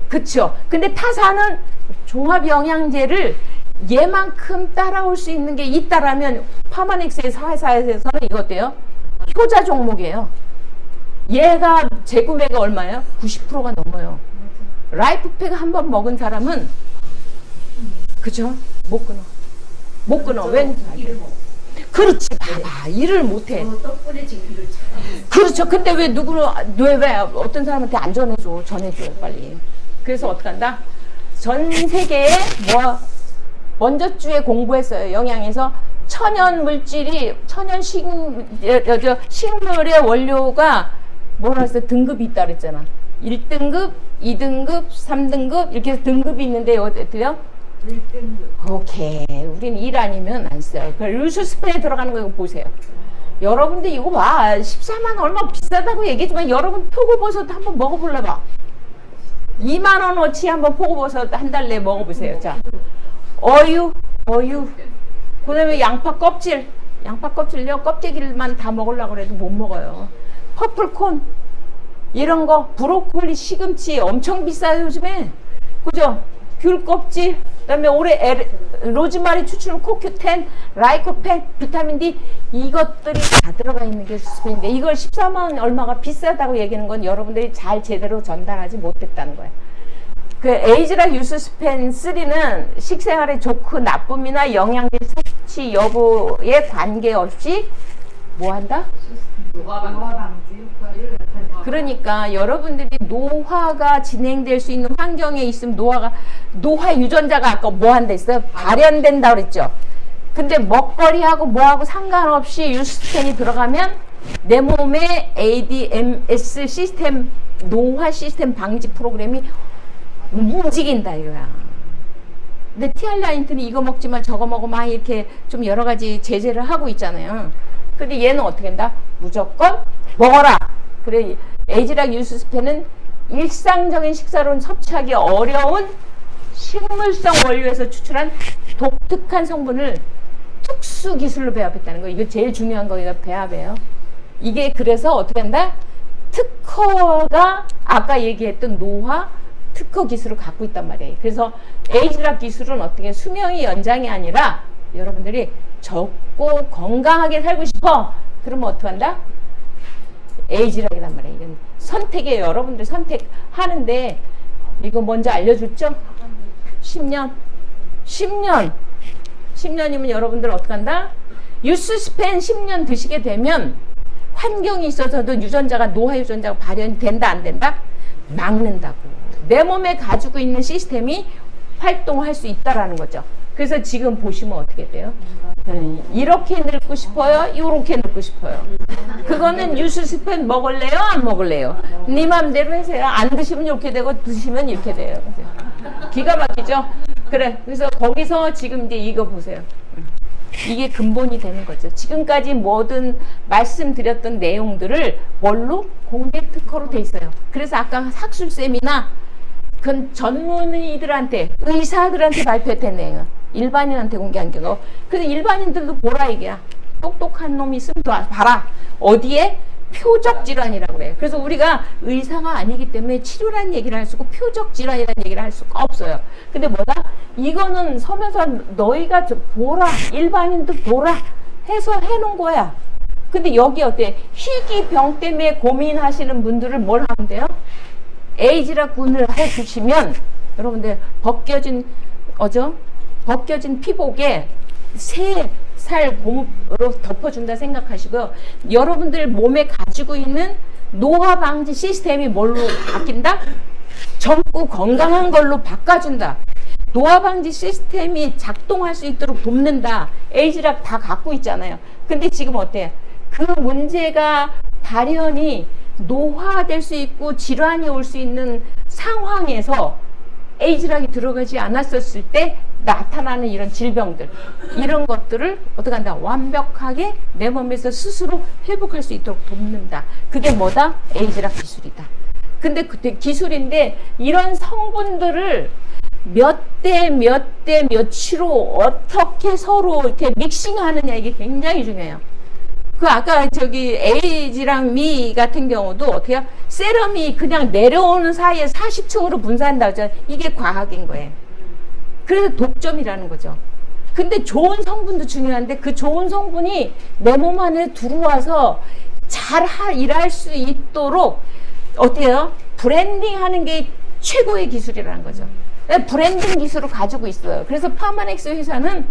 그쵸? 근데 타사는 종합 영양제를 얘만큼 따라올 수 있는 게 있다라면 파마넥스의 회사에서는 이거 어때요? 효자 종목이에요. 얘가 재구매가 얼마예요? 90%가 넘어요. 라이프팩 한 번 먹은 사람은 그죠? 못 끊어. 왜? 그렇지, 봐봐. 일을 못해. 덕분에 지금 일을 잘. 그렇죠. 근데 왜 어떤 사람한테 안 전해줘? 전해줘요, 빨리. 그래서 어떡한다? 전 세계에 먼저 주에 공부했어요. 영양에서 천연 물질이, 식물의 원료가 뭐라 했어요? 등급이 있다 그랬잖아. 1등급, 2등급, 3등급, 이렇게 해서 등급이 있는데, 어때요? 1등급. 오케이. 우린 일 아니면 안 써요. 그 루스스펜에 들어가는 거 이거 보세요. 여러분들 이거 봐. 14만 얼마 비싸다고 얘기했지만 여러분 표고버섯 한번 먹어볼래 봐. 2만 원어치 한번 표고버섯 한 달 내에 먹어보세요. 자, 어유. 그 다음에 양파 껍질요. 껍데기만 다 먹으려고 해도 못 먹어요. 퍼플콘 이런 거, 브로콜리, 시금치 엄청 비싸요 요즘에. 그죠? 귤 껍질, 그다음에 올해 로즈마리 추출물, 코큐텐, 라이코펜, 비타민 D 이것들이 다 들어가 있는 게 수스펜인데 이걸 14만 얼마가 비싸다고 얘기하는 건 여러분들이 잘 제대로 전달하지 못했다는 거예요. 그 에이즈락 유스스펜 3는 식생활에 좋고 나쁨이나 영양제 섭취 여부에 관계없이 뭐 한다? 노화 방지 효과를 나타내. 그러니까 여러분들이 노화가 진행될 수 있는 환경에 있으면 노화 유전자가 아까 뭐 한다 했어요? 발현된다 그랬죠. 근데 먹거리하고 뭐하고 상관없이 유스펜이 들어가면 내 몸에 ADMS 시스템, 노화 시스템 방지 프로그램이 움직인다 이거야. 근데 티알라인트는 이거 먹지 마 저거 먹어 막 이렇게 좀 여러 가지 제재를 하고 있잖아요. 근데 얘는 어떻게 한다? 무조건 먹어라. 그래, 에이즈락 유스스펜은 일상적인 식사로는 섭취하기 어려운 식물성 원료에서 추출한 독특한 성분을 특수 기술로 배합했다는 거. 이거 제일 중요한 거예요. 배합이에요. 이게 그래서 어떻게 한다? 특허가 아까 얘기했던 노화 특허 기술을 갖고 있단 말이에요. 그래서 에이즈락 기술은 어떻게 수명이 연장이 아니라 여러분들이 적고 건강하게 살고 싶어. 그러면 어떡한다? 에이즈락이란 말이에요. 이건 선택이에요. 여러분들 선택하는데 이거 먼저 알려줬죠? 10년이면 여러분들 어떡한다? 유스스펜 10년 드시게 되면 환경이 있어서도 노화 유전자가 발현된다 안 된다? 막는다고. 내 몸에 가지고 있는 시스템이 활동할 수 있다라는 거죠. 그래서 지금 보시면 어떻게 돼요? 이렇게 늙고 싶어요? 이렇게 늙고 싶어요? 그거는 유스스펜 먹을래요? 안 먹을래요? 네 맘대로 하세요. 안 드시면 이렇게 되고 드시면 이렇게 돼요. 기가 막히죠? 그래. 그래서 거기서 지금 이제 이거 보세요. 이게 근본이 되는 거죠. 지금까지 모든 말씀드렸던 내용들을 뭘로? 공개 특허로 돼 있어요. 그래서 아까 학술쌤이나 그건 전문의들한테, 의사들한테 발표했던 내용은 일반인한테 공개한 거고. 그래서 일반인들도 보라 이게야. 똑똑한 놈이 있으면 봐라. 어디에? 표적 질환이라고 그래요. 그래서 우리가 의사가 아니기 때문에 치료라는 얘기를 할 수 없고 표적 질환이라는 얘기를 할 수가 없어요. 근데 뭐다? 이거는 서면서 너희가 보라, 일반인도 보라 해서 해놓은 거야. 근데 여기 어때? 희귀병 때문에 고민하시는 분들을 뭘 하면 돼요? 에이즈락 군을 해주시면 여러분들 벗겨진 피복에 살 고무로 덮어준다 생각하시고요. 여러분들 몸에 가지고 있는 노화 방지 시스템이 뭘로 바뀐다? 젊고 건강한 걸로 바꿔준다. 노화 방지 시스템이 작동할 수 있도록 돕는다. 에이즈락 다 갖고 있잖아요. 근데 지금 어때? 그 문제가 발현이 노화될 수 있고 질환이 올 수 있는 상황에서 에이즈락이 들어가지 않았었을 때 나타나는 이런 질병들, 이런 것들을 어떻게 한다? 완벽하게 내 몸에서 스스로 회복할 수 있도록 돕는다. 그게 뭐다? 에이즈락 기술이다. 근데 그때 기술인데 이런 성분들을 몇 대 몇으로 어떻게 서로 이렇게 믹싱하느냐 이게 굉장히 중요해요. 그 아까 저기 에이즈랑 미 같은 경우도 어떻게 해요? 세럼이 그냥 내려오는 사이에 40층으로 분산한다고 하잖아요. 이게 과학인 거예요. 그래서 독점이라는 거죠. 근데 좋은 성분도 중요한데 그 좋은 성분이 내 몸 안에 들어와서 잘 일할 수 있도록 어때요? 브랜딩하는 게 최고의 기술이라는 거죠. 브랜딩 기술을 가지고 있어요. 그래서 파마넥스 회사는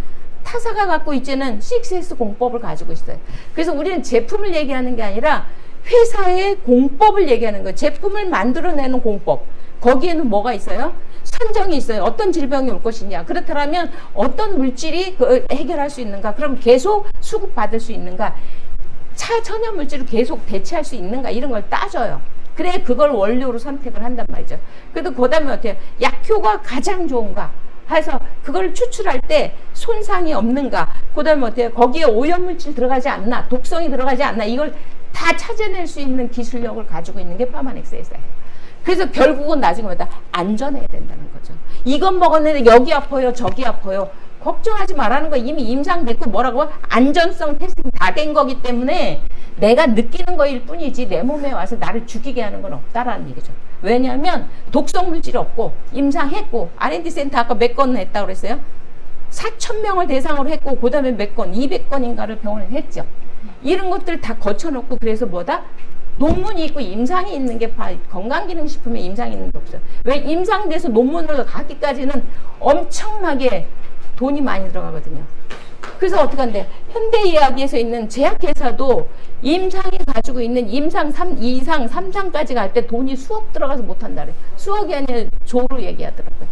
타사가 갖고 있지는 6S 공법을 가지고 있어요. 그래서 우리는 제품을 얘기하는 게 아니라 회사의 공법을 얘기하는 거예요. 제품을 만들어내는 공법. 거기에는 뭐가 있어요? 선정이 있어요. 어떤 질병이 올 것이냐. 그렇다면 어떤 물질이 해결할 수 있는가. 그럼 계속 수급받을 수 있는가. 차천연 물질을 계속 대체할 수 있는가. 이런 걸 따져요. 그래 그걸 원료로 선택을 한단 말이죠. 그래도 그 다음에 어때요? 약효가 가장 좋은가 해서 그걸 추출할 때 손상이 없는가. 그 다음에 어때요? 거기에 오염물질 들어가지 않나, 독성이 들어가지 않나, 이걸 다 찾아낼 수 있는 기술력을 가지고 있는 게 파마넥스 회사예요. 그래서 결국은 나중에 뭐다 안전해야 된다는 거죠. 이건 먹었는데 여기 아파요, 저기 아파요. 걱정하지 말라는 거. 이미 임상됐고 뭐라고 안전성 테스팅 다 된 거기 때문에 내가 느끼는 거일 뿐이지 내 몸에 와서 나를 죽이게 하는 건 없다라는 얘기죠. 왜냐하면 독성 물질이 없고 임상했고 R&D 센터 아까 몇 건 했다고 그랬어요? 4,000명을 대상으로 했고 그 다음에 몇 건, 200건인가를 병원에 했죠. 이런 것들 다 거쳐놓고 그래서 뭐다? 논문이 있고 임상이 있는 게 건강기능식품에 임상이 있는 게 없어요. 왜 임상돼서 논문을 가기까지는 엄청나게 돈이 많이 들어가거든요. 그래서 어떻게 한대? 현대의학에서 있는 제약회사도 임상이 가지고 있는 임상 3, 2상, 3상까지 갈 때 돈이 수억 들어가서 못한다 그래. 수억이 아니라 조로 얘기하더라고요.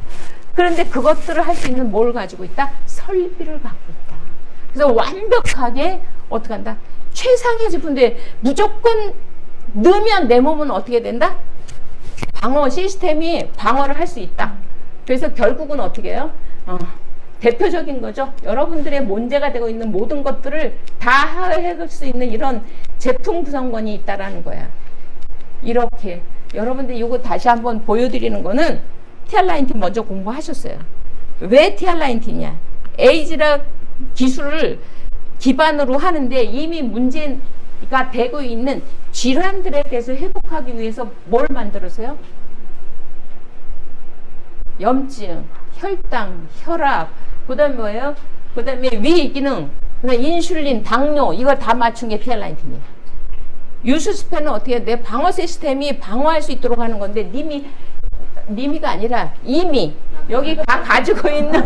그런데 그것들을 할 수 있는 뭘 가지고 있다? 설비를 갖고 있다. 그래서 완벽하게 어떻게 한다? 최상의 제품인데 무조건 넣으면 내 몸은 어떻게 된다? 방어 시스템이 방어를 할 수 있다. 그래서 결국은 어떻게 해요? 대표적인 거죠. 여러분들의 문제가 되고 있는 모든 것들을 다 해결할 수 있는 이런 제품 구성권이 있다라는 거야. 이렇게 여러분들 이거 다시 한번 보여드리는 거는 티알라인틴 먼저 공부하셨어요. 왜 티알라인틴이냐? 에이즈락 기술을 기반으로 하는데 이미 문제가 되고 있는 질환들에 대해서 회복하기 위해서 뭘 만들었어요? 염증, 혈당, 혈압, 그 다음에 뭐예요? 그 다음에 위기능, 인슐린, 당뇨, 이걸 다 맞춘 게 티알라인틴이에요. 유수스펜은 어떻게 해요? 내 방어 시스템이 방어할 수 있도록 하는 건데, 님이가 아니라 이미 여기 다 가지고 있는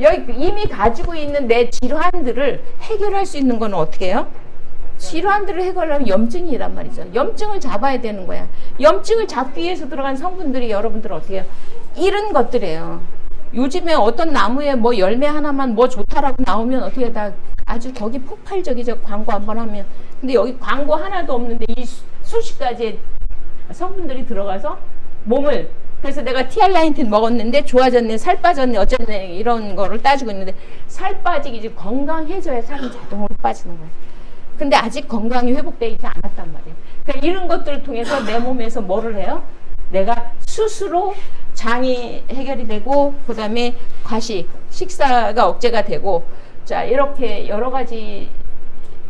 여기 이미 가지고 있는 내 질환들을 해결할 수 있는 건 어떻게 해요? 질환들을 해결하면 염증이란 말이죠. 염증을 잡아야 되는 거야. 염증을 잡기 위해서 들어간 성분들이 여러분들 어떻게 해요? 이런 것들이에요. 요즘에 어떤 나무에 뭐 열매 하나만 뭐 좋다라고 나오면 어떻게 다 아주 거기 폭발적이죠. 광고 한번 하면. 근데 여기 광고 하나도 없는데 이 수십 가지의 성분들이 들어가서 몸을, 그래서 내가 티알라인틴 먹었는데 좋아졌네, 살 빠졌네, 어쨌네 이런 거를 따지고 있는데 살 빠지기 건강해져야 살은 자동으로 빠지는 거예요. 근데 아직 건강이 회복되지 않았단 말이에요. 그러니까 이런 것들을 통해서 내 몸에서 뭐를 해요? 내가 스스로 장이 해결이 되고 그 다음에 과식, 식사가 억제가 되고 자 이렇게 여러 가지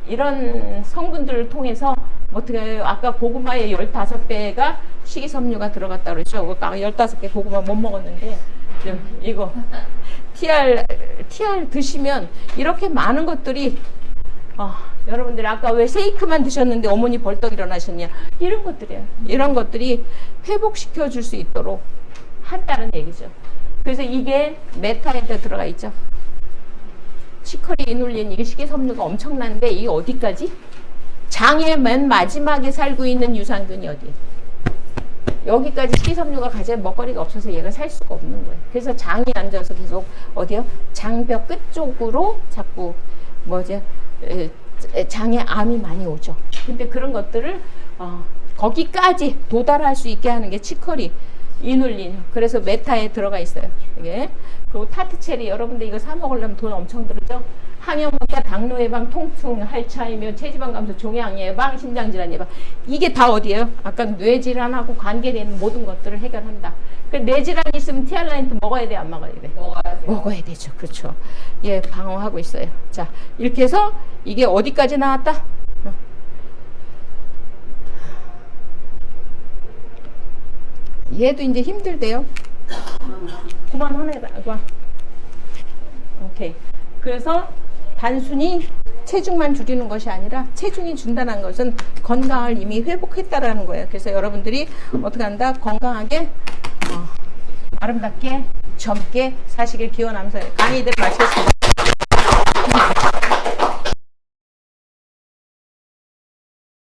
이런 성분들을 통해서 어떻게 해요? 아까 고구마의 15배가 식이섬유가 들어갔다고 그랬죠. 15개 고구마 못 먹었는데 이거 TR 드시면 이렇게 많은 것들이 여러분들 아까 왜 세이크만 드셨는데 어머니 벌떡 일어나셨냐, 이런 것들이에요. 이런 것들이 회복시켜 줄 수 있도록 한다는 얘기죠. 그래서 이게 메타에도 들어가 있죠. 치커리, 이눌린, 이게 식이섬유가 엄청난데 이게 어디까지? 장의 맨 마지막에 살고 있는 유산균이 어디에? 여기까지 식이섬유가 가져야 먹거리가 없어서 얘가 살 수가 없는 거예요. 그래서 장이 앉아서 계속 어디요? 장벽 끝쪽으로 자꾸 뭐죠? 장에 암이 많이 오죠. 근데 그런 것들을 거기까지 도달할 수 있게 하는 게 치커리, 이눌린. 그래서 메타에 들어가 있어요. 이게. 그리고 타트체리, 여러분들 이거 사 먹으려면 돈 엄청 들죠. 항염과 당뇨 예방, 통증, 할츠하이머, 체지방 감소, 종양 예방, 심장 질환 예방. 이게 다 어디예요? 아까 뇌 질환하고 관계되는 모든 것들을 해결한다. 그 뇌 질환이 있으면 티알라인틴 먹어야 돼, 안 먹어야 돼? 먹어야 되죠. 그렇죠. 예, 방어하고 있어요. 자, 이렇게 해서 이게 어디까지 나왔다? 얘도 이제 힘들대요. 그만하네. 오케이. 그래서 단순히 체중만 줄이는 것이 아니라 체중이 준다는 것은 건강을 이미 회복했다라는 거예요. 그래서 여러분들이 어떻게 한다? 건강하게 아름답게 젊게 사시길 기원하면서 강의를 마치겠습니다.